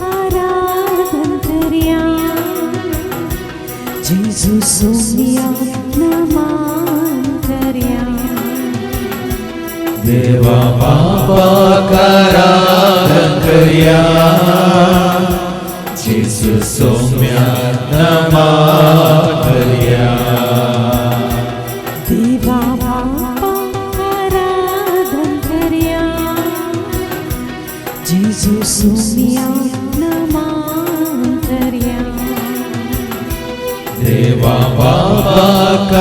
आराधन कर्या जेजू सोम्या नमन कर्या देवा बापा आराधन कर्या जेजू सोम्या नमन कर्या देवा बापा आराधन कर्या जेजू सोम्या नमन कर्या देवा बापा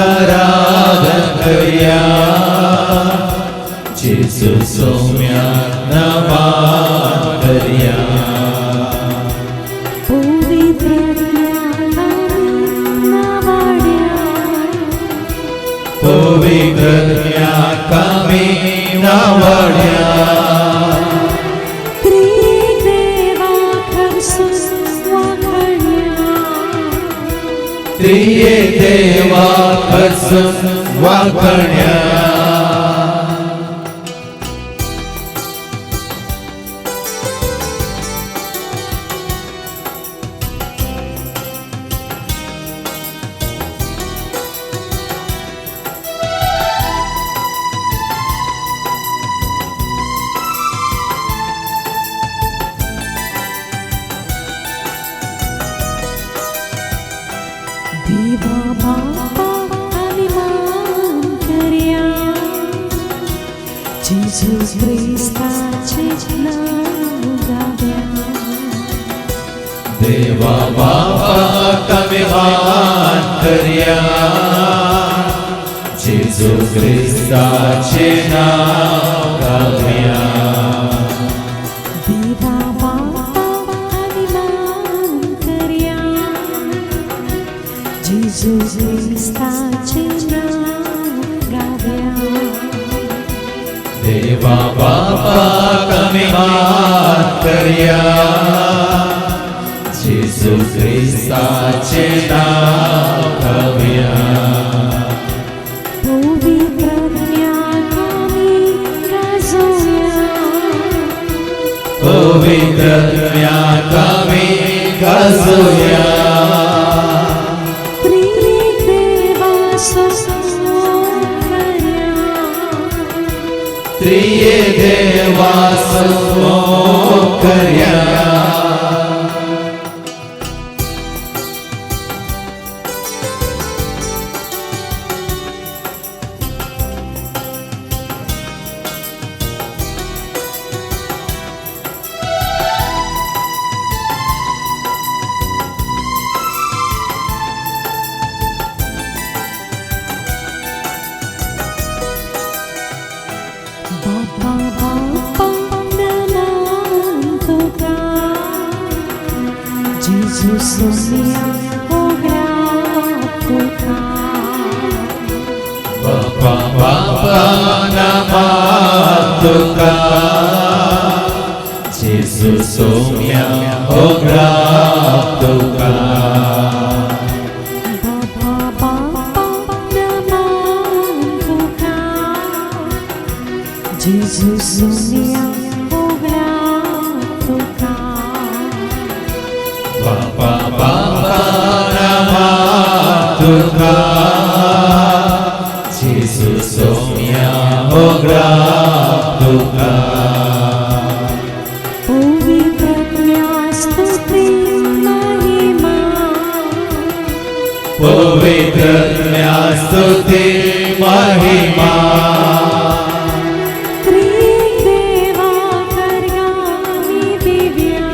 आराधन कर्या जेजू सोम्या नमन कर्या पवित्र कमी नावड्या त्रिदेवा खर्सून वाखण्या त्रिये देवा खर्सून वाखण्या देवा बापा अभिमान कर्या जेजू ख्रिस्ताचे नाव गाव्या देवा बापा अभिमान कर्या जेजू ख्रिस्ताचे नाव गाव्या देवा बापा अभिमान कर्या जेजू ख्रिस्ताचे नाव गाव्या देवा बापा अभिमान कर्या जेजू ख्रिस्ताचे नाव गाव्या पवित्र ज्ञानाने गाजोया पवित्र कमी गाजोया त्रिदेवा सोम्या त्रिये देवा सोम्या बापा बापा नमन तुका जेजू सोम्या ओगळा तुका बापा बापा नमन तुका जेजू सोम्या ओगळा तुका बापा बापा नमन तुका जेजू सोम्या ओगळा तुका बापा बापा नमन तुका जेजू सोम्या ओगळा तुका पवित्र स्तुती महिमा पवित्र स्तुती महिमा त्रिदेवा कर्यामि दिव्या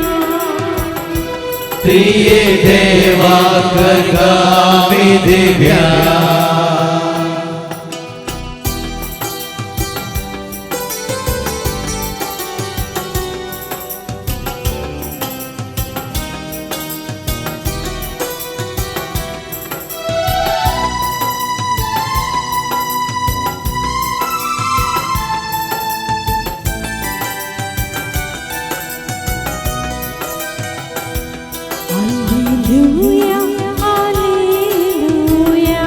त्रिये देवा कर्यामि दिव्या Alleluia, alleluia.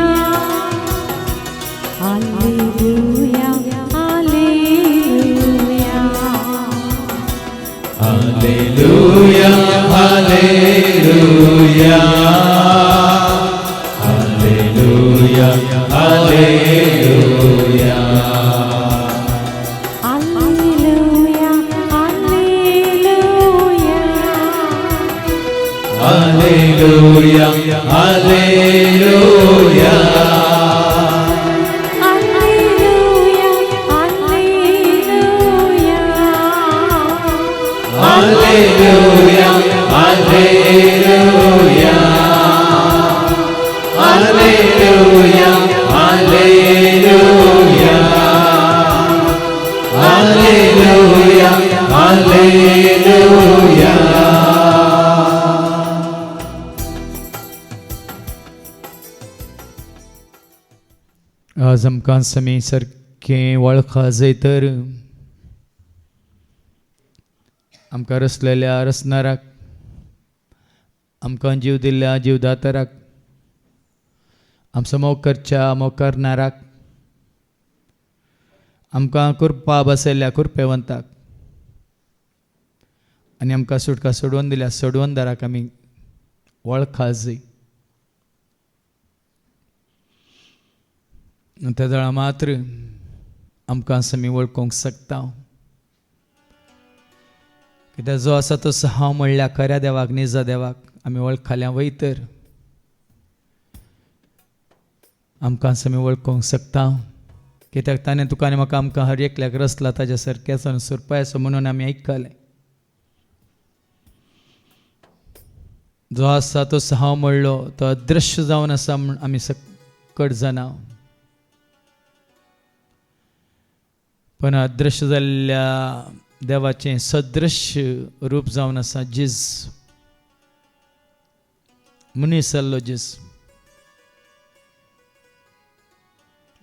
आज आमकां समी सारकें वळखा जैतर आमकां रचलेल्या रचणाराक, आमकां जीव दिल्ल्या जीवदाताराक, आमचो मोग करच्या मोगकरणाराक, आमकां कृपा बसयल्ल्या कृपेवंताक आनी आमकां सुटका सोडवून दिल्या सोडवणदाराक आमी वळखा जाय. त्या जळा मात्र आमकां आमी वळखूंक शकता, कित्याक जो आसा तो हांव म्हणल्या खऱ्या देवाक निजा देवाक आमी वळखल्या वयतर आमकां आमी वळखूंक शकता. कित्याक ताणें तुका आनी म्हाका आमकां हर एकल्याक रचला ताच्या सारक्याचो आनी सुरपायचो म्हणून आमी आयकले. जो आसा तो हांव म्हणलो तो अदृश्य जावन आसा म्हूण आमी सकट जाणा, पण अदृश्य जाल्ल्या देवाचें सदृश्य रूप जावन आसा जीज, मनीस जाल्लो जीज,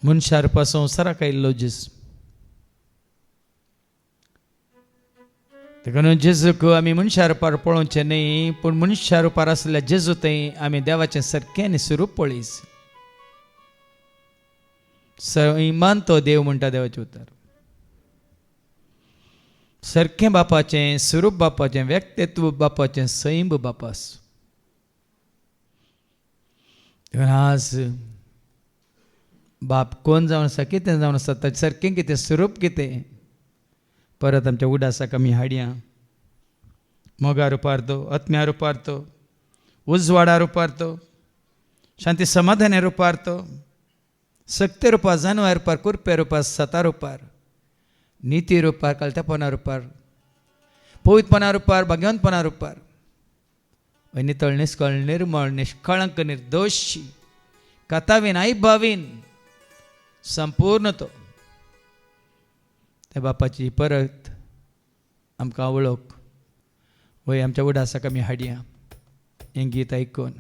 मनशार पासून संवसाराक आयिल्लो जीज. तेका न्हू जेजूक आमी मनशार रुपार पळोवचें न्ही, पूण मनशा रुपार आसलेल्या जेजू थंय आमी देवाचें सारकें आनी स्वरूप पळयस. सैमान तो देव म्हणटा देवाचे उतर, सारकें बापाचें स्वरूप बापाचें व्यक्तित्व बापाचें सैम बापास. आज बाप कोण जावन आसा, कितें जावन आसा, ताचें सारकें कितें स्वरूप कितें परत आमच्या उडासाक आमी हाडया. मोगा रुपार तो, आत्म्या रुपार तो, उजवाडा रुपार तो, शांती समाधाना रुपार तो, सक्ते रुपार, जानवा रुपार, कुरप्या रुपार, सता रुपार, नीती रुपार, कळत्यापणा रुपार, पवित्रपणा रुपार, भाग्यवंतपणा रुपार, नितळ निष्कळ निर्मळ निष्कळंक निर्दोशी कथावीन आई भावीन संपूर्ण तो त्या बापाची परत आमकां वळख वय आमच्या उडासाक आमी हाडया. हें गीत आयकून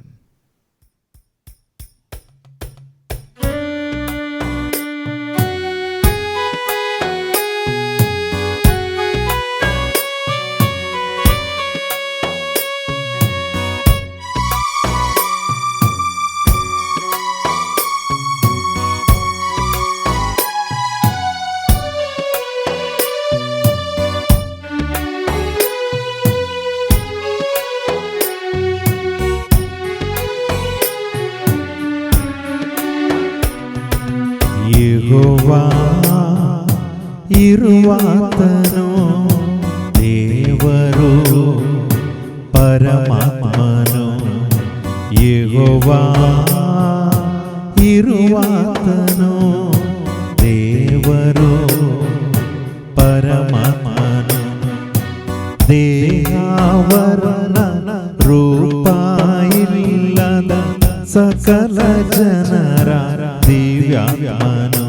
ಯೆಹೋವಾ ಇರುವಾತನು ದೇವರು ಪರಮಾತ್ಮನು. ಯೆಹೋವಾ ಇರುವಾತನು ದೇವರು ಪರಮಾತ್ಮನು. ದೇಹಾವರಣ ರೂಪ ಇಲ್ಲದ ಸಕಲ ಜನರ ದಿವ್ಯಾತ್ಮನು.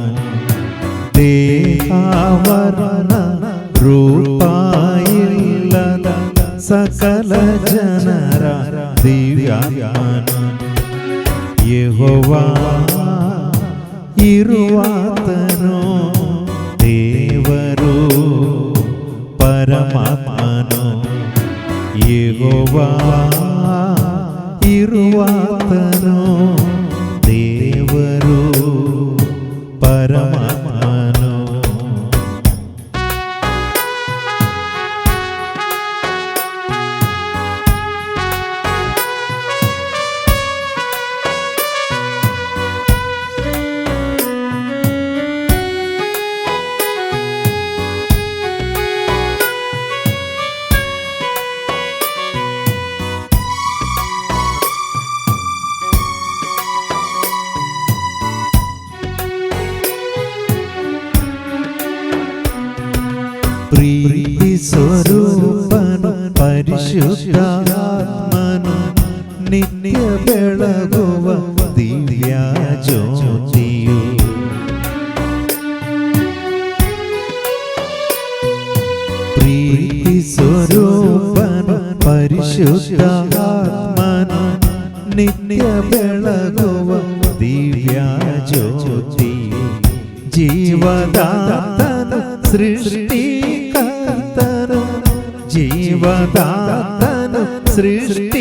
ದೇಹಾವರಣ ರೂಪ ಇಲ್ಲದ ಸಕಲ ಜನರ ದಿವ್ಯಾತ್ಮನು. ಯೆಹೋವಾ ಇರುವಾತನು ದೇವರು ಪರಮಾತ್ಮನು. ಯೆಹೋವಾ ಇರುವಾತನು ದೇವರು ಪರಮಾತ್ಮನು. ಪ್ರೀತಿ ಸ್ವರೂಪನು ಪರಿಶುದ್ಧಾತ್ಮನು ನಿತ್ಯ ಬೆಳಗುವ ದಿವ್ಯ ಜ್ಯೋತಿಯು. ಪ್ರೀತಿ ಸ್ವರೂಪನು ಪರಿಶುದ್ಧಾತ್ಮನು ನಿತ್ಯ ಬೆಳಗುವ ದಿವ್ಯ ಜ್ಯೋತಿಯು. ಜೀವದಾತನು ಸೃಷ್ಟಿಕರ್ತನು ಜೀವದಾತನು ಸೃಷ್ಟಿಕರ್ತನು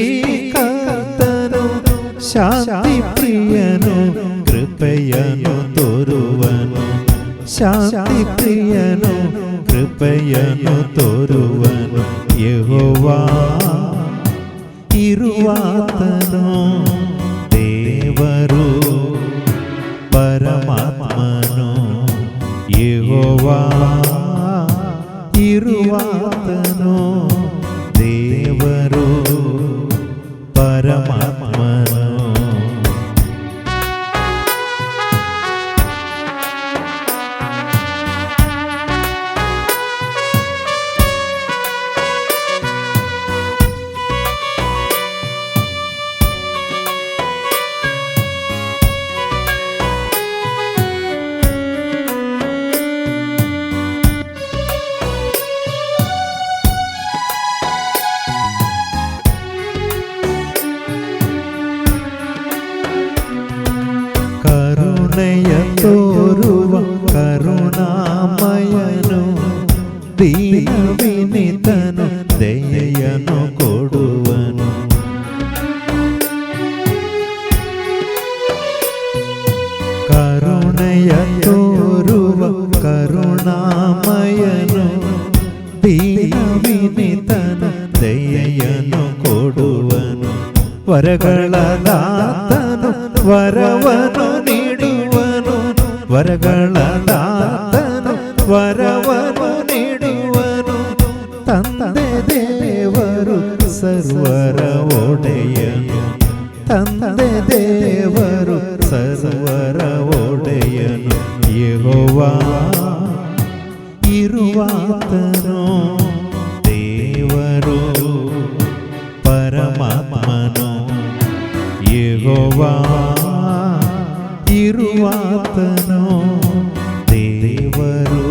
ಶಾಂತಿ ಪ್ರಿಯನು ಕೃಪೆಯನ್ನು ತೋರುವನು ಶಾಂತಿ ಪ್ರಿಯನು ಕೃಪೆಯನ್ನು ತೋರುವನು ಯೆಹೋವಾ ಇರುವಾತನು ದೇವರು ಪರಮಾತ್ಮನು ಯೆಹೋವಾ ಇರುವಾತನು ದೇವರು ಪರಮಾತ್ಮನು ಕರುಣೆಯ ತೋರುವ ಕರುಣಾಮಯನು ದೀನ ವಿನಿತನು ದಯೆಯನ್ನು ಕೊಡುವನು ಕರುಣೆಯ ತೋರುವ ಕರುಣಾಮಯನು ದೀನ ವಿನಿತನು ದಯೆಯನ್ನು ಕೊಡುವನು ವರಗಳ ದಾತನು ವರವನು ನೀಡುವನು ವರಗಳ ದಾತನು ವರವನು ನೀಡುವನು ತಂದೆ ದೇವರು ಸರ್ವರ ಒಡೆಯನು ತಂದೆ ದೇವರು ಸರ್ವರ ಒಡೆಯನು ಯೆಹೋವಾ ಇರುವಾತನು ದೇವರು ಪರಮಾತ್ಮನು ಯೆಹೋವಾ ಇರುವಾತನು ದೇವರು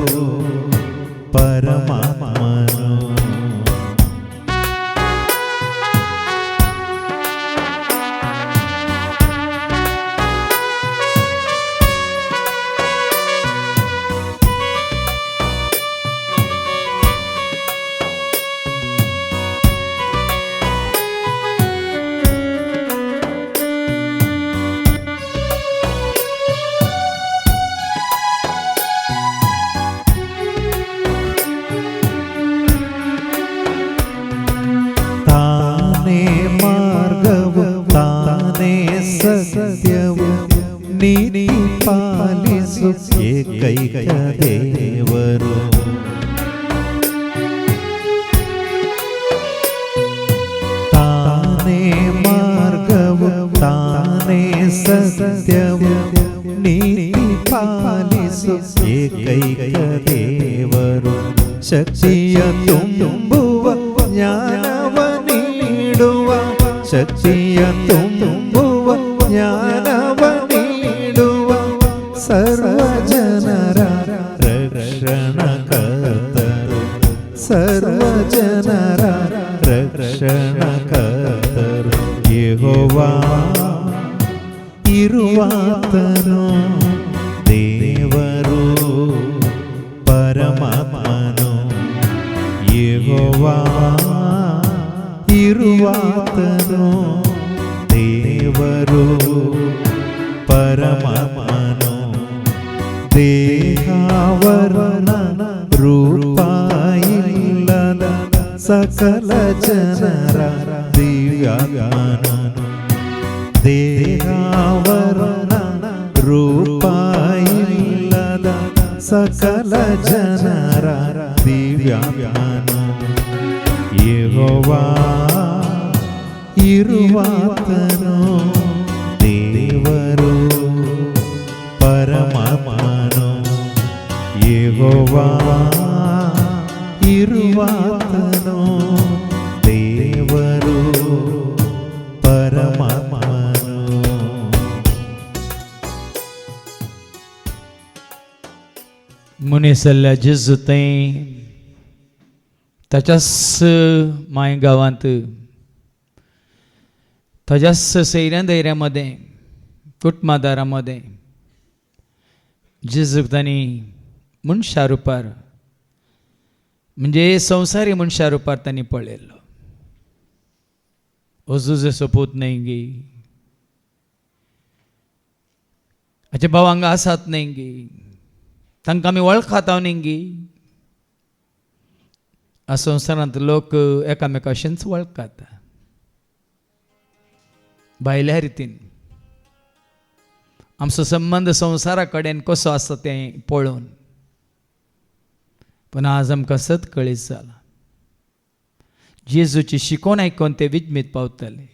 ಪರಮಾತ್ಮನು ತಾನೇ ಮಾರ್ಗವು ತಾನೇ ಸತ್ಯವು ನೀತಿ ಪಾಲಿಸು ಏಕೈಕ ದೇವರು ತಾನೇ ಮಾರ್ಗವು ತಾನೇ ಸತ್ಯವು ನೀತಿ ಪಾಲಿಸು ಏಕೈಕ ದೇವರು ಶಕ್ತಿಯ ತುಂಬುವ ಜ್ಞಾನವ ನೀಡುವ ಶಕ್ತಿಯ ತುಂಬುವ ಜ್ಞಾನವ ನೀಡುವ ಸರ್ವ ಜನರ ರಕ್ಷಣಕರ್ತರು ಸರ್ವ ಜನರ ರಕ್ಷಣಕರ್ತರು ಯೆಹೋವಾ ಇರುವಾತನು ದೇವರು ಪರಮಾತ್ಮನು ಯೆಹೋವಾ ಇರುವಾತನು ದೇವರು ಪರಮಾತ್ಮನು ದೇಹಾವರಣ ರೂಪ ಇಲ್ಲದ ಸಕಲ ಜನರ ದಿವ್ಯಾತ್ಮನು ದೇಹಾವರಣ ರೂಪ ಇಲ್ಲದ ಸಕಲ ಜನರ ದಿವ್ಯಾತ್ಮನು ಯೆಹೋವಾ ಇರುವಾತನು ದೇವರು ಪರಮಾತ್ಮನು ಯೆಹೋವಾ ಇರುವಾತನು ದೇವರು ಪರಮಾತ್ಮನು मुनेसल्ल्या जेजू तें ताच्याच माय गांवांत ताच्याच सैऱ्या दैऱ्यामध्ये कुटमादारामध्ये जेजूक तांणी मनशा रुपार म्हणजे संवसारी मनशा रुपार त्यांनी पळयल्लो. अजूज सोपूत नाही गे हाचे भाव हांगा आसात न्ही गे तांकां आमी वळखात न्ही गे. ह्या संवसारांत लोक एकामेका अशेंच वळखात भायल्या रितीन. आमचो संबंध संवसारा कडेन कसो आसा तें पळोवन. पण आज आमकां सत कळीत जाला जेजूची शिकोवन आयकोन ते विजमीत पावतले.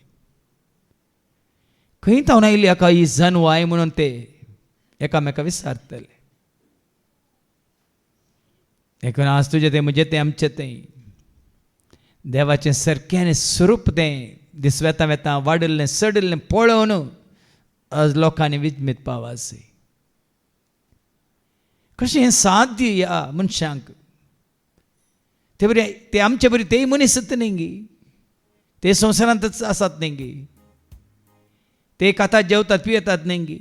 खंय तावन आयली हाका ही जनवाय म्हणून ते एकामेका विचारतले. देखून आज तुजें तें म्हजें तें आमचें तें देवाचें सारकें स्वरूप तें दीस वेता वेता वाडिल्लें सडिल्लें पळोवन आज लोकांनी विजमीत पावास. कशें हें साध्य ह्या मनशांक. ते बरी ते आमचे बरी तेय मनीसच न्ही गे ते संवसारांतच आसात न्ही गे ते खातात जेवतात पियेतात न्ही गे.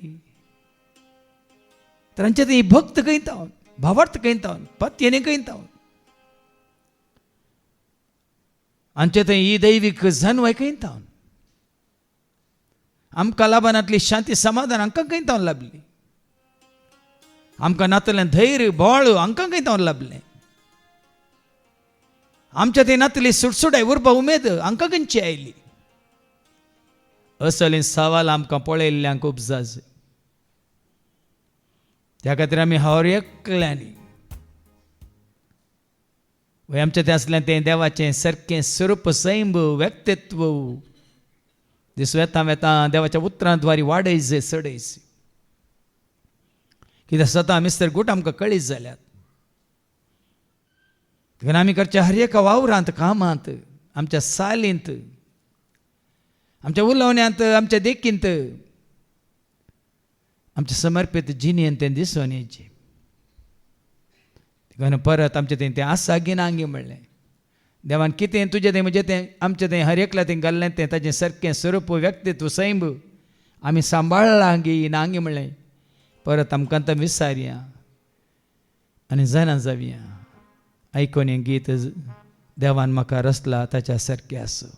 तर तांचे ते भक्त खंय तावन भावार्थ खंय तावन पत्येने खंय तावन आमचे थंय ही दैवीक जनवाय खंय तावन आमकां लाभनातली शांती समाधान हांकां खंय तावन लाभली. आमकां नातलें धैर्य बोळ हांकां खंय तावन लाभलें. आमच्या ते नातली सुटसुटाय उरपा उमेद हांकां खंयची आयली. असले सवाल आमकां पळयल्ल्यांक उपजाज. त्या खातीर आमी हावर एकल्यांनी आमचें तें असलें तें देवाचें सारकें स्वरूप सैम व्यक्तित्व दीस वेता वेता देवाच्या उतरांद्वारी वाडयस चडयस. कित्याक स्वता मिस्तर गूट आमकां कळीत जाल्यात. देखून आमी करच्या हर एका वावरांत कामांत आमच्या सालींत आमच्या उलोवण्यांत आमच्या देखींत आमच्या समर्पित जिणेंत तें दिसून येचें. देखून परत आमचें तें आसा गिनांगी म्हणलें देवान कितें तुजें तें म्हजें तें आमचें तें हर एकल्या तें घाल्लें तें ताचें सारकें स्वरूप व्यक्तित्व सैम आमी सांबाळलां गी नांगी म्हणलें. परत आमकां आतां विचारया आनी जाणा जावया. आयकोन हें गीत देवान म्हाका रचला ताच्या सारकें आसूं.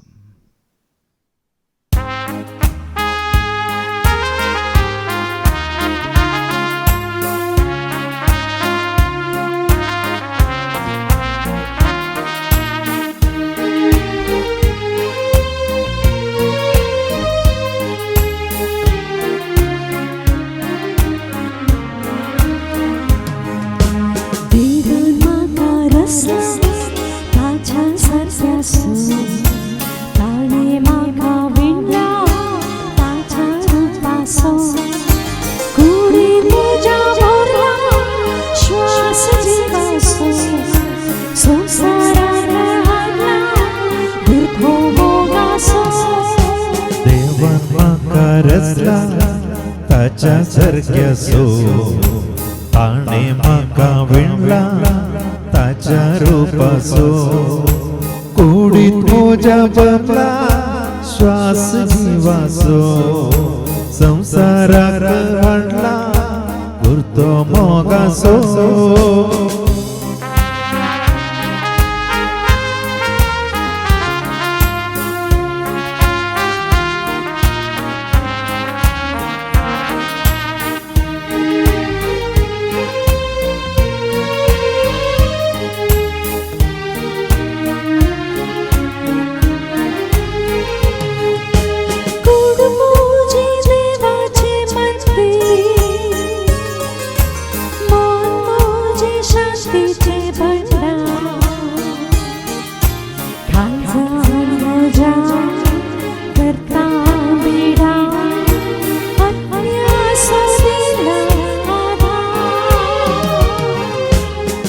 रचला ताच्या सारक्या सो ताणे म्हाका विणला ताच्या रूपासो कुडीत म्हज्या बदला श्वास जिवासो संसाराक हाडला गुर्तो मोगासो.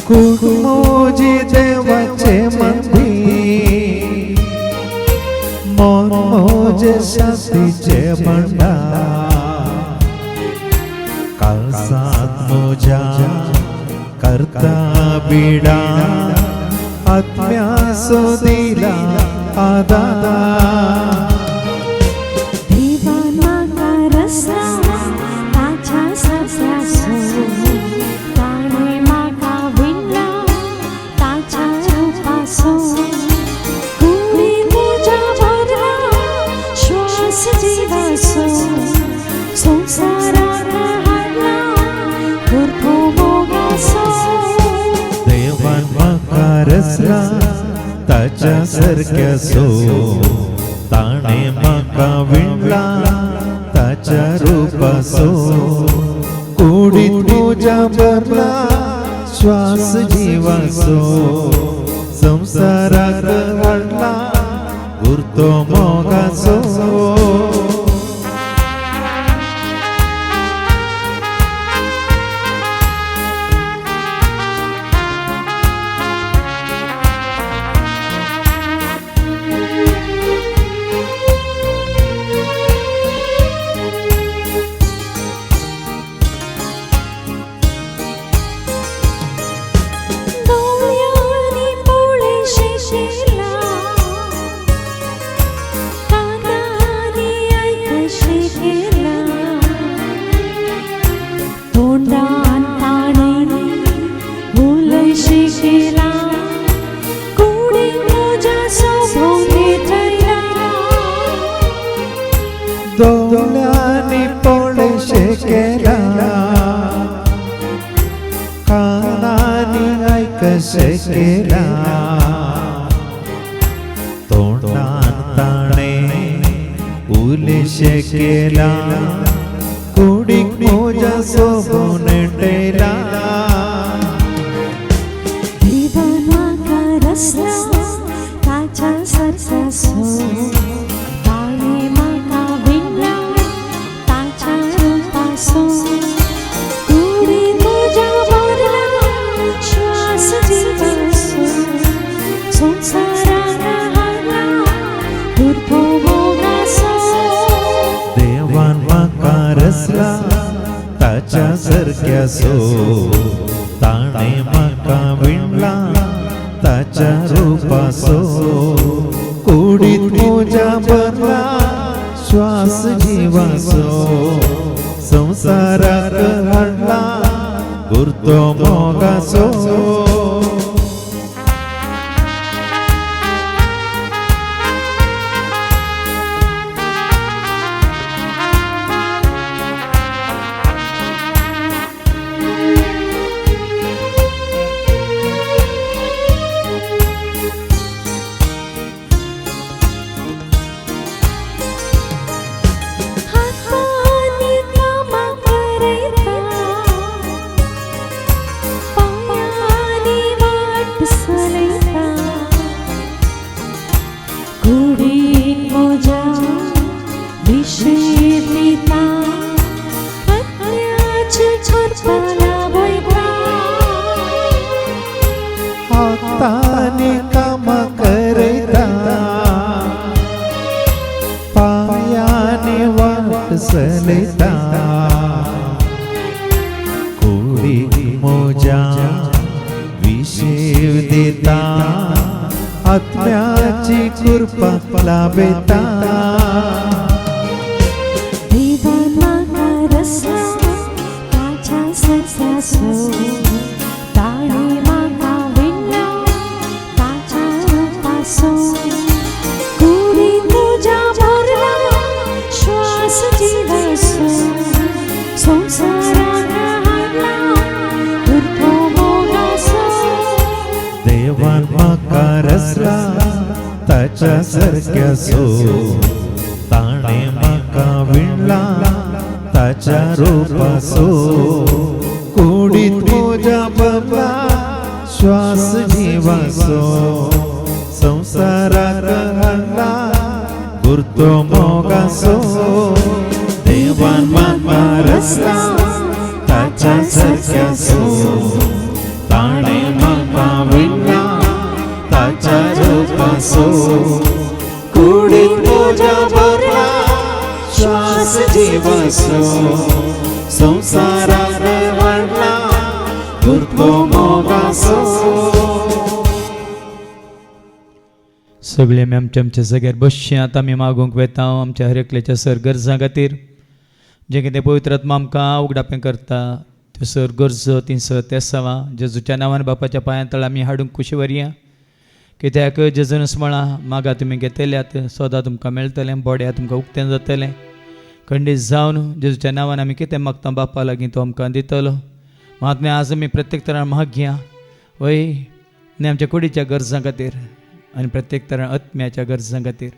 कुडमोजी देवाचे मंदिर मन मोजे शांतीचे भंडार काळजात म्हज्या करता बिडा आत्म्याचो दिला आदार. ताच्या सारक्या रसला ताच्या सारख्या सो ताणे म्हाका विणला ताच्या रूपासो कुडीत तुझ्या भरला श्वास जीवासो संसाराक हाडला उरतो मोगाचो दोळ्यांनी पोळशे केला कानांनी ऐकशे केला तोंडान ताणे बोलशे केला कोणी तुझ्या सोभोवती ठेयला दोळ्यांनी पोळशे केला कानांनी ऐकशे केला तोंडान ताणे उलशे केला कुडीक मोजा सोबून ठेयला देवान म्हाका रचला ताच्या सारका सो ताणे म्हाका विणला ताच्या रूपासो कुडी तुझ्या भरला श्वास जीवासो संसाराक हाडला उरतो मोगाचो देवान म्हाका रचला ताच्या सारक्या सो ताणे म्हाका विणला ताच्या रूपासो कुडीत तुझ्या भरला श्वास जीवासो संसाराक हाडला उरतो मोगाचो हातांनी कामां करयता पायांनी वाट चलयता कुडीक म्हज्या विशीर दिता हत्याची करपाला वयता हातांनी कामां करयता पायांनी वाट चलयता कुडीक मोजा विशेव दिता आत्म्याची कृपा लाभता देवान म्हाका रचला ताच्या सारका सो ताणे म्हाका विणला ताच्या रूपासो कुडी तुझ्या भरला श्वास जीवासो संसाराक हाडला उरतो मोगाचो देवान म्हाका रचला ताच्या सारक्या सो ताणे म्हाका विणला ताच्या रूपासो कुडीत तुझ्या भरला श्वास जीवासो संसाराक हाडला उरतो मोगाचो देवान म्हाका रचला ताच्या सारक्या सो ताणे म्हाका विणला ताच्या रूपासो कुडीत तुझ्या भरला श्वास जीवासो संसाराक हाडला उरतो मोगाचो सगळे आमी आमच्या जाग्यार बसचें आतां आमी मागूंक वेता आमच्या हर एकल्याच्या सर गरजां खातीर जें कितें पवित्र आत्मा आमकां उगडापें करता त्यो सर गरजो ती तेसावा जेजूच्या नांवान बापाच्या पांयां तळ आमी हाडूंक खुशी व्हरया कित्याक जेजून स्मळा मागा तुमी घेतल्यात सदां तुमकां मेळटलें बोड्या तुमकां उक्तें जातलें खंडीत जावन जेजूच्या नांवान आमी कितें मागता बापा लागीं तो आमकां दितलो महात्म्या आज आमी प्रत्येक तरान महाग घेया वय आनी आमच्या कुडीच्या गरजां खातीर आनी प्रत्येक तरान आत्म्याच्या गरजां खातीर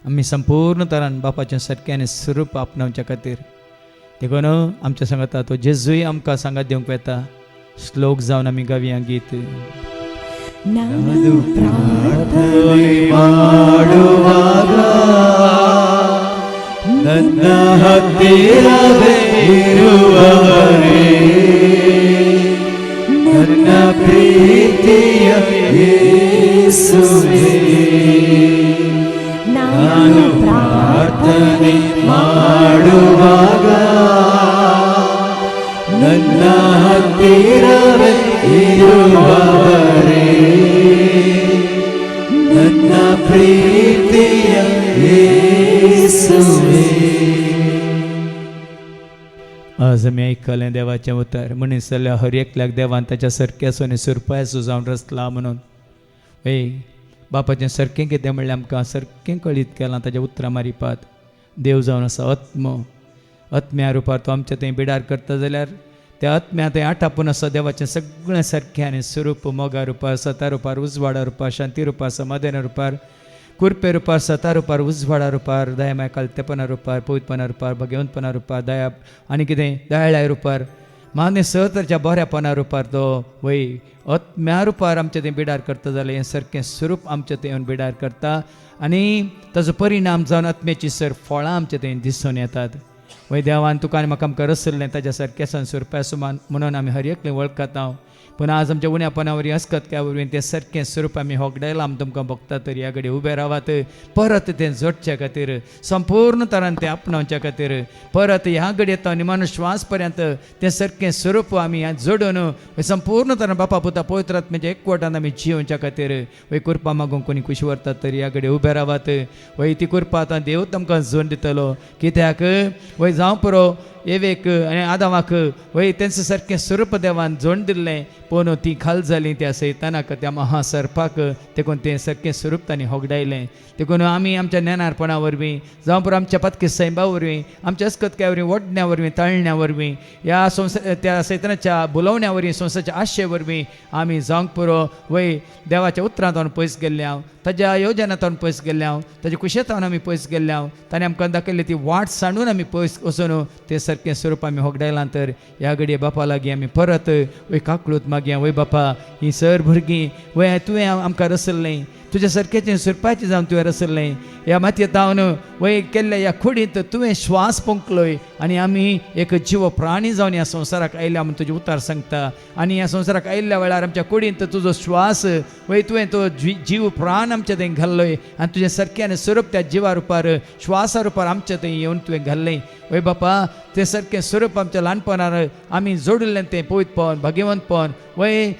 आमी संपूर्ण तरान बापाचें सारकें आनी स्वरूप आपणावच्या खातीर देखून आमच्या सांगाता तो जेजूय आमकां सांगात दिवंक येता श्लोक जावन आमी गावया गीत ನಾನು ಪ್ರಾರ್ಥನೆ ಮಾಡುವಾಗ ನನ್ನ ಹತ್ತಿರವೇ ಇರುವವರೇ ನನ್ನ ಪ್ರೀತಿಯ ಯೇಸುವೇ ನಾನು ಪ್ರಾರ್ಥನೆ ಮಾಡುವಾಗ ನನ್ನ ಹತ್ತಿರವೇ ಇರುವವರೇ ನನ್ನ ಪ್ರೀತಿಯ ಯೇಸುವೇ. आज आमी आयकलें देवाचें उतर मनीस जाल्यार हर एकल्याक देवान ताच्या सारक्याचो आनी सुरपायचो जावन रचला म्हणून ए बापाचें सारकें कितें म्हणलें आमकां सारकें कळीत केलां ताच्या उतरां मारिपात देव जावन आसा आत्म्या रुपार तो आमच्या थंय बिडार करता जाल्यार त्या आत्म्या थंय आटापून आसा देवाचें सगळें सारकें आनी स्वरूप मोगा रुपार सता रुपार उजवाडा रुपार शांती रुपार समाधाना रुपार कुरपे रुपार सता रुपार उजवाडा रुपार दयामाय कालतेपणा रुपार पवित्रपणा रुपार भगवंतपणा रुपार दया आनी कितें दयाळाय रुपार माने सहतरच्या बऱ्यापणा रुपार तो वय आत्म्या रुपार आमचे थंय बिडार करता जाल्यार हें सारकें स्वरूप आमचे थंय येवन बिडार करता आनी ताजो परिणाम जावन आत्म्याची सर फळां आमचे थंय दिसून येतात वय देवान तुका आनी म्हाका आमकां रसल्लें ताच्या सारकें स्वरुपा सुमान म्हणून आमी हर एकलें वळखता हांव पूण आज आमच्या उण्यापणा वरवीं अस्कतक्या वरवीं तें सारकें स्वरूप आमी होगडायलां आमी तुमकां बघता तर ह्या घडी उबे रावात परत तें जोडच्या खातीर संपूर्ण तरान तें आपणावच्या खातीर परत ह्या घडी येता निमाण श्वास पर्यंत तें सारकें स्वरूप आमी जोडून संपूर्ण तरान बापा पुता पवित्र आत्म्याच्या एकवटान आमी जियोवच्या खातीर वय कृपा मागूंक कोणी खुशी व्हरतात तर ह्या घडी उबे रावात वय ती कृपा आतां देव तुमकां जोड दितलो कित्याक वय जावं पुरो एवेक आनी आदामाक वय तेंचें सारकें स्वरूप देवान जोड दिल्लें पूण ती खाल जाली त्या सैतानाक त्या महासर्पाक देखून तें सारकें स्वरूप तांणी होगडायलें देखून आमी आमच्या ज्ञानारपणा वरवीं जावं पुरो आमच्या पत्के सैबा वरवीं आमच्या अस्कतक्या वरवीं ओडण्या वरवीं ताळण्या वरवीं ह्या त्या सैतानाच्या बुलोवण्या वरवीं संवसाराच्या आशे वरवीं आमी जावंक पुरो वय देवाच्या उतरांत हांव पयस गेल्ले हांव ताज्या योजनांत पयस गेल्ले हांव ताज्या कुशेंतान आमी पयस गेल्ले हांव ताणें आमकां दाखयल्ली ती वाट सांडून आमी पयस वचून तें सारकें स्वरूप आमी होगडायलां तर ह्या घडये बापा लागीं आमी परत वय काकळूत मागया वय बापा ही सर भुरगीं वय तुवें आमकां रसल्लें तुज्या सारकेचें सुरपाचें जावन तुवें रसल्लें ह्या मातयेंत हांव वय केल्ल्या ह्या कुडींत तुवें श्वास पंकलोय आनी आमी एक जीव प्राणी जावन ह्या संवसाराक आयल्या म्हूण तुजें उतार सांगता आनी ह्या संवसाराक आयिल्ल्या वेळार आमच्या कुडींत तुजो श्वास वय तुवें तो जीव प्राण आमच्या थंय घाल्लोय आनी तुजें सारकें आनी स्वरूप त्या जिवा रुपार श्वासा रुपार आमच्या थंय येवन तुवें घाल्लें वय बापा तें सारकें स्वरूप आमच्या ल्हानपणार आमी जोडिल्लें तें पवित्रपण भगवंतपण वय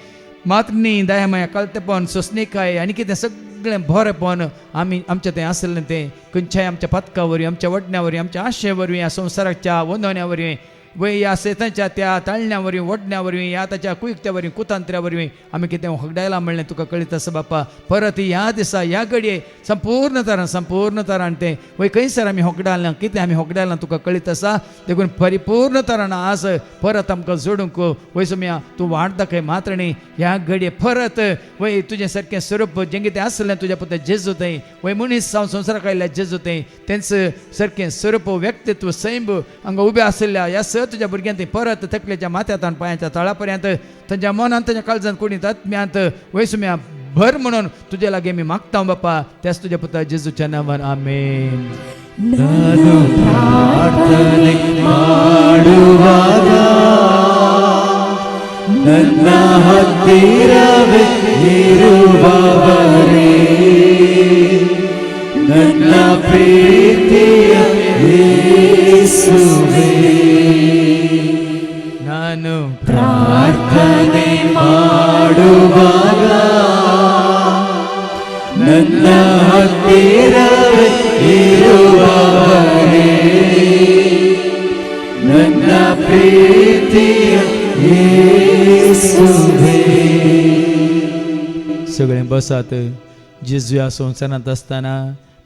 मातनी दयामया कळतेपण सोसणीकाय आनी कितें सगळें बरेंपण आमी आमच्या थंय आसलें तें खंयच्याय आमच्या पथका वरवीं आमच्या वडण्या वरवीं आमच्या आशे वरवीं ह्या संवसाराच्या वंदोवण्या वरवीं वय ह्या सैतानाच्या त्या ताळण्या वरवीं वडण्या वरवीं ह्या ताच्या कुयुक्त्या वरवीं कुतांत्र्या वरवीं आमी कितें होगडायलां म्हणलें तुका कळीत आसा बापा परत ह्या दिसा ह्या घडये संपूर्ण तरान तें वय खंयसर आमी होगडायलां कितें आमी होगडायलां तुका कळीत आसा देखून परिपूर्ण तरान आज परत आमकां जोडूंक वय सुम्या तूं वाट दाखय मात्र न्ही ह्या घडये परत वय तुजें सारकें स्वरूप जें कितें आसलें तुज्या पुता जेजू थंय वय मनीस जावन संवसाराक आयिल्ल्या जेजू थंय तेंचें सारकें स्वरूप व्यक्तित्व सैम हांगा उबें आसलेल्या ह्या तुझ्या भुरग्यांत परत तकलेच्या माथ्यात आनी पांयाच्या तळापर्यंत तांच्या मनांत तांच्या काळजांत कुडींत आत्म्यांत वयसुम्या भर म्हणून तुजे लागीं मी मागता बापा त्याच तुझ्या पुता जेजूच्या नांवान आमेन. ನಾನು ಪ್ರಾರ್ಥನೆ ಮಾಡುವಾಗ ನನ್ನ ಹತ್ತಿರವೇ ಇರುವವರೇ ನನ್ನ ಪ್ರೀತಿಯ ಯೇಸುವೇ ನಾನು ಪ್ರಾರ್ಥನೆ ಮಾಡುವಾಗ ನನ್ನ ಹತ್ತಿರವೇ ಇರುವವರೇ ನನ್ನ ಪ್ರೀತಿಯ ಯೇಸುವೇ. सगळे बसात. जेजू ह्या संवसारांत आसतना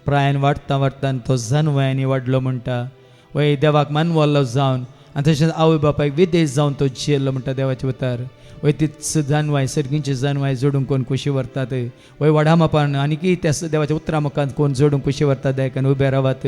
प्रायान वाडटा तो जानवयांनी वाडलो म्हणटा वय देवाक मानवल्लो जावन आनी तशेंच आवय बापायक विदेश जावन तो जियेल्लो म्हणटा देवाचे उतार. वय तीच जानवाय सर्गींची जानवाय जोडूंक कोण कुशी व्हरतात. वय वडामापान आनीकी त्या देवाच्या उतरा मुखांत कोण जोडूंक कुशी व्हरतात देयकान उबे रावात.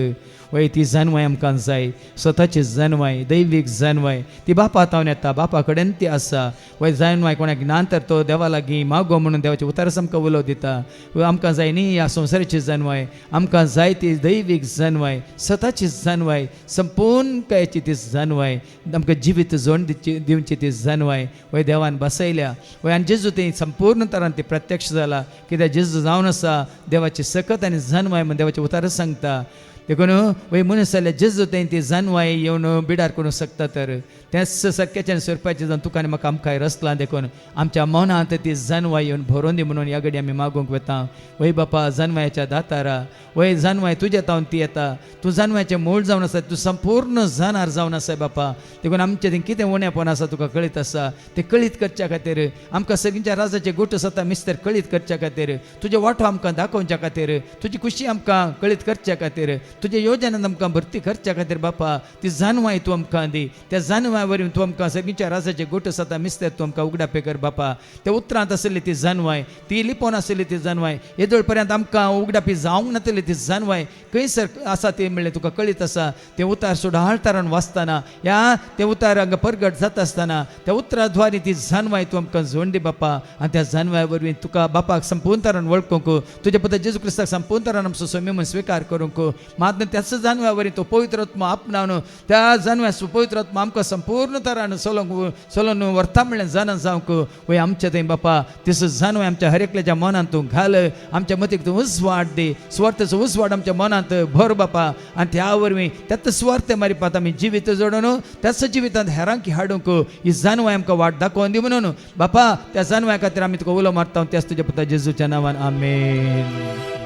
वय ती जानवाय आमकां जाय, स्वताची जानवाय, दैवीक जानवाय ती बापा हातावन येता, बापा कडेन ती आसा. वय जानवाय कोणाक ज्ञान तर तो देवा लागीं मागो म्हणून देवाचे उतारस आमकां उलो दिता. आमकां जाय न्ही ह्या संवसाराची जानवाय, आमकां जाय ती दैवीक जानवाय, स्वताची जानवाय, संपूर्ण कायाची ती जानवाय, आमकां जिवीत जोड दिवची ती जानवाय वय देवान बसयल्या. वय आनी जेजू ती संपूर्ण तरान ती प्रत्यक्ष जाला, कित्याक जेजू जावन आसा देवाची सकत आनी जानवाय म्हण देवाचे उतारच सांगता. देखून वय मनीस जाल्यार जेजू ती जानवाय येवन बिडार करूंक शकता. तर तेच सत्याच्यान सरपाचें जावन तुका आनी म्हाका आमकां रसलां. देखून आमच्या मनांत ती जानवाय येवन भरोवन दी म्हणून ह्या घडी आमी मागूंक वता. वय बापा जानवायाच्या दातारा, वय जानवाय तुज्या तावन ती येता. तूं जानवायचें मूळ जावन आसा, तूं संपूर्ण जाणार जावन आसा बापा. देखून आमचें थंय कितें उणेंपण आसा तुका कळीत आसा, तें कळीत करच्या खातीर आमकां सगळ्यांच्या राजाचे गोठ सता मिस्तर कळीत करच्या खातीर, तुजे वांटो आमकां दाखोवच्या खातीर, तुजी खुशी आमकां कळीत करच्या खातीर, तुजे योजनांत आमकां भरती करच्या खातीर बापा ती जानवाय तूं आमकां दी. त्या जानवाय वरवीं तूं आमकां सगळींच्या राजाचे गोठ सता मिस्तर तूं आमकां उगडापे कर बापा. त्या उतरांत आसली ती जानवाय, ती लिपोवन आसली ती जानवाय, येदोळ पर्यंत आमकां उगडापी जावंक नातली ती जानवाय खंयसर आसा ती म्हणलें तुका कळीत आसा. ते उतार सुडाळतारान वाचतना ह्या ते उतार हांगा परगट जाता आसतना त्या उतराद्वारे ती जानवाय तूं आमकां जोड दी बापा. आनी त्या जानवाय वरवीं तुका बापाक संपूर्ण तरान वळखूंक, तुज्या पुता जेजू क्रिस्ताक संपूर्ण तरान आमचो सोमी म्हूण स्विकार करूंक, मात त्याच जानव्या वरवीं तो पवित्र आत्मा आपणावन त्या जानव्या पवित्र आत्मा आमकां संपूर्ण तरान चलोवन व्हरता म्हणलें जाणा जावंक. वय आमच्या थंय बापा तिसो जानवाय आमच्या हर एकल्याच्या मनांत तूं घाल, आमच्या मतीक तूं उजवाड दी, स्वार्थाचो उजवाड आमच्या मनांत भर बापा. आनी त्या वरवीं त्याच स्वार्थ मारिपात आमी जिवीत जोडून त्याच जिवितांत हेरांक हाडूंक ही जानवाय आमकां वाट दाखोवन दी म्हणून बापा त्या जानवाय खातीर आमी तुका उलो मारता. त्याच तुज्या पुता जेजूच्या नांवान आमेन.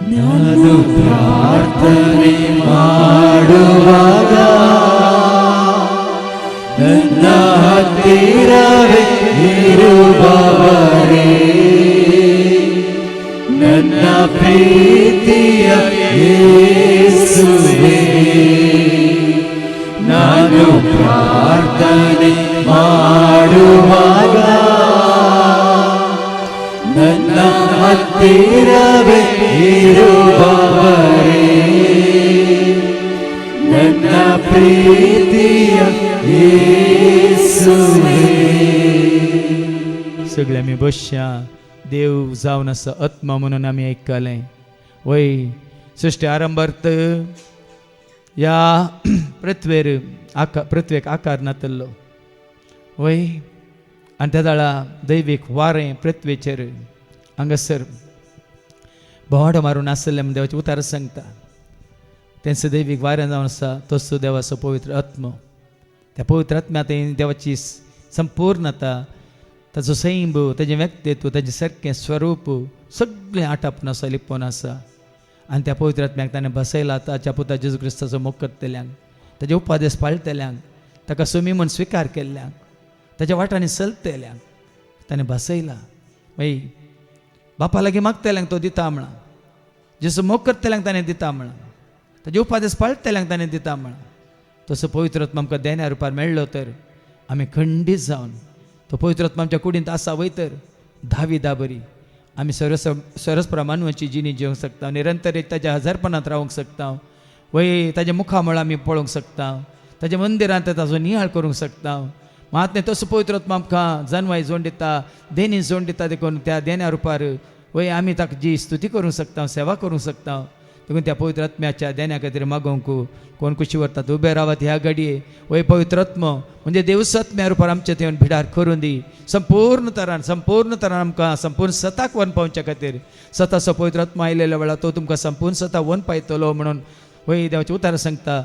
ನಾನು ಪ್ರಾರ್ಥನೆ ಮಾಡುವಾಗ ನನ್ನ ಹತ್ತಿರವೇ ಇರುವವರೇ, ನನ್ನ ಪ್ರೀತಿಯ ಯೇಸುವೇ, ನಾನು ಪ್ರಾರ್ಥನೆ ಮಾಡುವಾಗ ನನ್ನ ಹತ್ತಿರವೇ ಇರುವವರೇ, ನನ್ನ ಪ್ರೀತಿಯ ಯೇಸುವೇ. सगळे आमी बसया. देव जावन आसा आत्मा म्हणून आमी आयकलें. वय सृश्टी आरंभार्थ ह्या पृथ्वेक आकार नातल्लो. वय आनी त्या दाळा दैवीक वारें पृथ्वेचेर हांगासर भोंवडो मारून आसलें म्हण देवाचें उतार सांगता. तेंच दैवीक वारें जावन आसा तसो देवाचो पवित्र आत्मा. त्या पवित्र आत्म्या थंय देवाची संपूर्णता, ताचो सैंब, ताचें व्यक्तित्व, ताचें सारकें स्वरूप सगळें आटापून आसा, लिपोवन आसा. आनी त्या पवित्र आत्म्याक ताणें बसयला ताच्या पुता जेजू क्रिस्ताचो मोग करतल्यांक, ताचे उपादेश पाळटल्यांक, ताका सोमी म्हूण स्विकार केल्ल्यांक, ताच्या वाटांनी चलतल्यांक ताणें बसयला. मागीर बापा लागीं मागतल्यांक तो दिता म्हणा, जेजू मोग करतल्यांक ताणें दिता म्हणा, ताचे उपादेश पाळटल्यांक ताणें दिता म्हणा. तसो पवित्र आत्मा आमकां देण्या रुपार मेळ्ळो तर आमी खंडीत जावन तो पवित्र आत्मा आमच्या कुडींत आसा वय तर धावी बरी आमी सरस प्रमाणाची जिणी जिवंक शकता, निरंतर ताच्या हजारपणांत रावंक शकता. वय ताच्या मुखामळ आमी पळोवंक शकता, ताच्या मंदिरांत ताचो नियाळ करूंक शकता. मात तसो पवित्र आत्मा आमकां जानवाय जोड दिता, देणी जोड दिता. देखून त्या देण्या रुपार वय आमी ताका जी स्तुती करूंक शकता, सेवा करूंक शकता. देखून त्या पवित्र आत्म्याच्या देण्या खातीर मागोवंक कोण कुशी व्हरतात उबे रावात ह्या घडये. वय पवित्र आत्मा म्हणजे देवच आत्म्या रुपार आमच्या थंय भिडार करून दी. संपूर्ण तरान आमकां संपूर्ण सताक वन पावच्या खातीर सताचो पवित्र आत्मा आयलेल्या वेळार तो तुमकां संपूर्ण सता वन पायतलो म्हणून वय देवाचे उतार सांगता.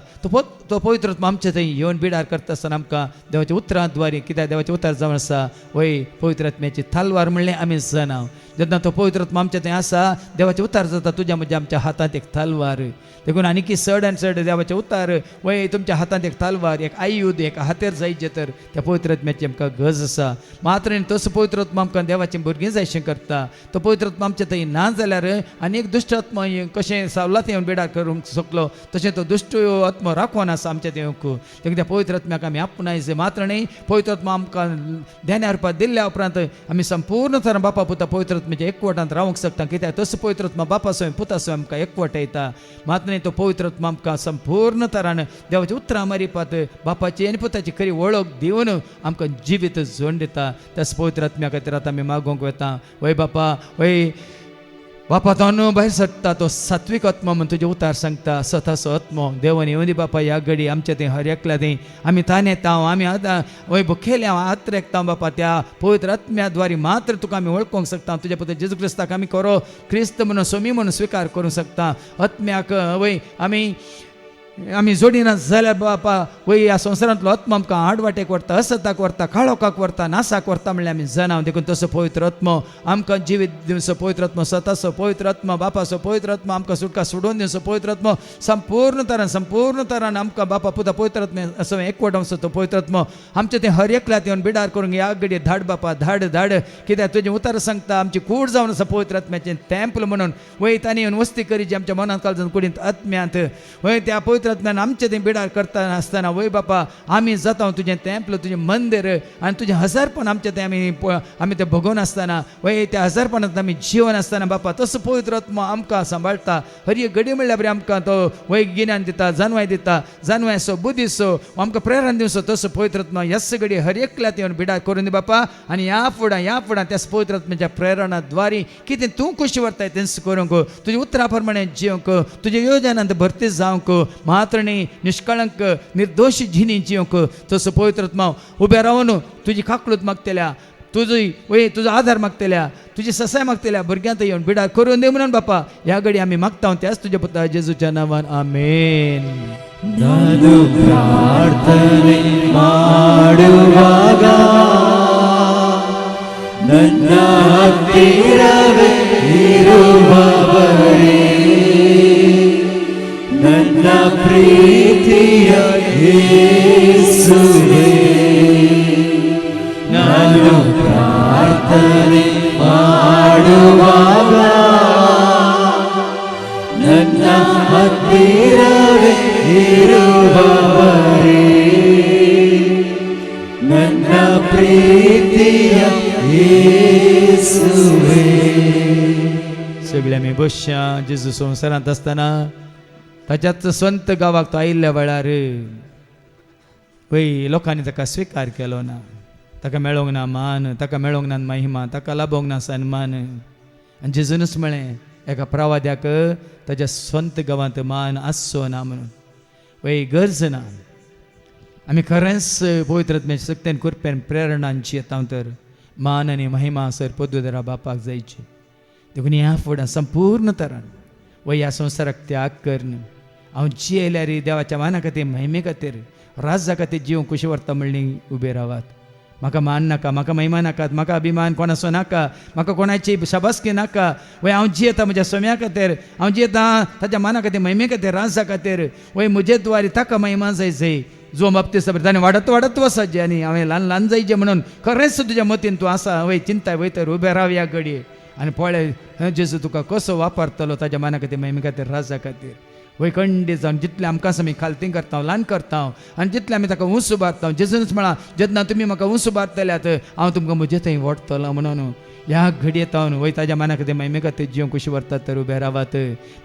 तो पवित्र आत्मा आमच्या थंय येवन बिडार करता आसतना आमकां देवाच्या उतरांद्वारे, कित्याक देवाचे उतार जावन आसा वय पवित्र आत्म्याची थालवार म्हणलें आमी जाणा. जेन्ना तो पवित्र आत्मा आमच्या थंय आसा देवाचे उतार जाता तुज्या म्हज्या आमच्या हातांत एक थालवार. देखून आनीकी चड आनी चड देवाचे उतार वय तुमच्या हातांत एक थालवार, एक आयुध, एक हातेर जायचे तर त्या पवित्र आत्म्याची आमकां गरज आसा. मात्र तसो पवित्र आत्मा आमकां देवाचें भुरगीं जायशें करता. तो पवित्र आत्मा आमच्या थंय ना जाल्यार आनी एक दुश्ट आत्मा कशें सावलात येवन बिडार करूंक शकलो तशें तो दुश्ट आत्मा राखून आसा आमच्या ते त्या पवित्र आत्म्याक आमी आपणायचे मात्र न्ही पवित्र आत्मा आमकां ध्याना रुपांत दिल्ल्या उपरांत आमी संपूर्ण तरान बापा पुता पवित्र आत्म्याच्या एकवटांत रावंक शकता कित्याक तसो पवित्र आत्मा बापा सवय पुता सवय आमकां एकवटायता मात्र न्ही तो पवित्र आत्मा आमकां संपूर्ण तरान देवाची उतरां मारिपात बापाची आनी पुताची खरी वळख दिवन आमकां जिवीत जोड दिता तस पवित्र आत्म्या खातीर आतां आमी मागोवंक वता वय बापा वय बापा तो न्हू भायर सट्टा तो सात्वीक आत्मा म्हणून तुजे उतार सांगता स्वताचो आत्मो देवान येवन बापा ह्या घडी आमच्या ते हर एकल्या ते आमी तान येता आमी आतां वय खेल्या हात रेखता बापा त्या पवित्र आत्म्या द्वारे मात्र तुका आमी वळखूंक शकता तुजे पुत्र जेजू क्रिस्ताक आमी खरो क्रिस्त म्हणून सोमी म्हणून स्विकार करूंक शकता आत्म्याक वय आमी जोडिना जाल्यार बापा वय ह्या संवसारांतलो आत्मा आमकां आडवाटेक व्हरता असताक व्हरता काळोखाक व्हरता नासाक व्हरता म्हणल्यार आमी जाणाव देखून तसो पवित्र आत्मो आमकां जिवीत दिवचो पवित्र आत्मो स्वताचो पवित्र आत्मा बापाचो पवित्र आत्मा आमकां सुटका सोडून दिवचो पवित्र आत्मो संपूर्ण तरान आमकां बापा पुता पवित्र आत्मे असो एकवटांचो तो पवित्र आत्मो आमचे ते हर एकल्यात येवन बिडार करूंक ह्या घडये धाड बापा धाड कित्याक तुजें उतार सांगता आमची कूड जावन आसा पवित्र आत्म्याचें टॅम्पल म्हणून वय तांणी येवन वस्ती करी जी आमच्या मनांत काळजांत कुडींत आत्म्यांत वय त्या पवित्र आत्म्यान आमचे ते बिडार करता आसतना वय बापा आमी जाता तुजें टॅम्पल तुजें मंदिर आनी तुजें हजारपण आमचें तें आमी तें भोगोवन आसतना वय त्या हजारपणांत आमी जिवन आसतना बापा तसो पवित्र आत्मा आमकां सांबाळटा हर एक घडी म्हणल्यार बरें आमकां तो वय गिन्यान दिता जानवायसो बुद्धीसो आमकां प्रेरणा दिवचो तसो पवित्र आत्मा ह्याच घडी हर एकल्यात येवन बिडार करून दी बापा आनी ह्या फुडां त्या पवित्र आत्म्याच्या प्रेरणा द्वारे कितें तूं खुशी व्हरताय तें करूंक तुज्या उतरा प्रमाणे जिवंक तुज्या योजनांत भरती जावंक मात्र न्ही निष्कळंक निर्दोश जिणी जिवंक तसो पवित्र आत्मा उबे रावन तुजी काकूळत मागतल्या तुजो आधार मागतल्या तुजी ससाय मागतल्या भुरग्यांत येवन बिडार करून दे म्हणून बापा ह्या घडी आमी मागता त्याच तुज्या पुता जेजूच्या नांवान आमेन. ನಾನು ಪ್ರಾರ್ಥನೆ ಮಾಡುವಾಗ ನನ್ನ ಹತ್ತಿರವೇ ಇರುವವರೇ ನನ್ನ ಪ್ರೀತಿಯ ಯೇಸುವೇ ನಾನು ಪ್ರಾರ್ಥನೆ ಮಾಡುವಾಗ ನನ್ನ ಹತ್ತಿರವೇ ಇರುವವರೇ ನನ್ನ ಪ್ರೀತಿಯ ಯೇಸುವೇ. सगळे आमी बसच्या जेजू संवसारांत आसतना ताच्याच स्वंत गांवाक तो आयिल्ल्या वेळार वय लोकांनी ताका स्विकार केलो ना ताका मेळोंक ना मान ताका मेळोंक ना महिमा ताका लाभोंक ना सन्मान आनी जेजूनच म्हळें एका प्रवाद्याक ताच्या स्वंत गांवांत मान आसचो ना म्हणून वय गरज ना आमी खरेंच पवित्र आत्म्याचे शक्तीन कृपेन प्रेरणांची येता तर मान आनी महिमा सर पदवीधरा बापाक जायची देखून ह्या फुडां संपूर्ण तरान वय ह्या संवसाराक त्याग करन हांव जियेल्यार देवाच्या माना खातीर महिमे खातीर राज्या खातीर जीव कशी व्हरता म्हणली उबे रावात. म्हाका मान नाका म्हाका महिमा नाकात म्हाका अभिमान कोणाचो नाका म्हाका कोणाची शाबासकी नाका वय हांव जियेता म्हज्या सोम्या खातीर हांव जियेता ताच्या माना खातीर महिमे खातीर राज्या खातीर वय म्हजे द्वारे ताका महिमा जाय जो बाबतीस ताणें वाडत वचचे आनी हांवें ल्हान जायचे म्हणून खरेंच तुज्या मतीन तूं आसा वय चिंताय वय तर उबे राव ह्या घडये आनी पळय जेजू तुका कसो वापरतलो ताच्या माना खातीर महिमे खातीर राज्या खातीर वय खंडीत जावन जितलें आमकां आमी खालती करता ल्हान करता आनी जितलें आमी ताका उंच उबारता जेजूनच म्हणा जेन्ना तुमी म्हाका उंच उबारतल्यात हांव तुमकां म्हजे थंय व्हरतलो म्हणून ह्या घडयेत हांव वय ताच्या माना खातीर महिमे खातीर जीव कशी व्हरतात तर उबे रावात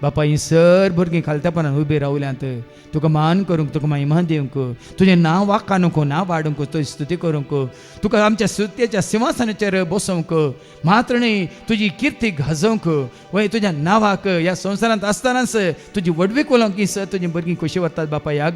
बापा ही सर भुरगीं खालत्यापणान उबी रावल्यांत तुका मान करूंक तुका महिमा दिवंक तुजें नांव वाखाणूंक नांव वाडूंक तुजी स्तुती करूंक तुका आमच्या स्तुतेच्या सिंहासनाचेर बसोवंक मात्र न्ही तुजी किर्ती गाजोवंक वय तुज्या नांवाक ह्या संवसारांत आसतनाच तुजी वडवीक उलोवंक ही सर तुजीं भुरगीं कशी व्हरतात बापा ह्या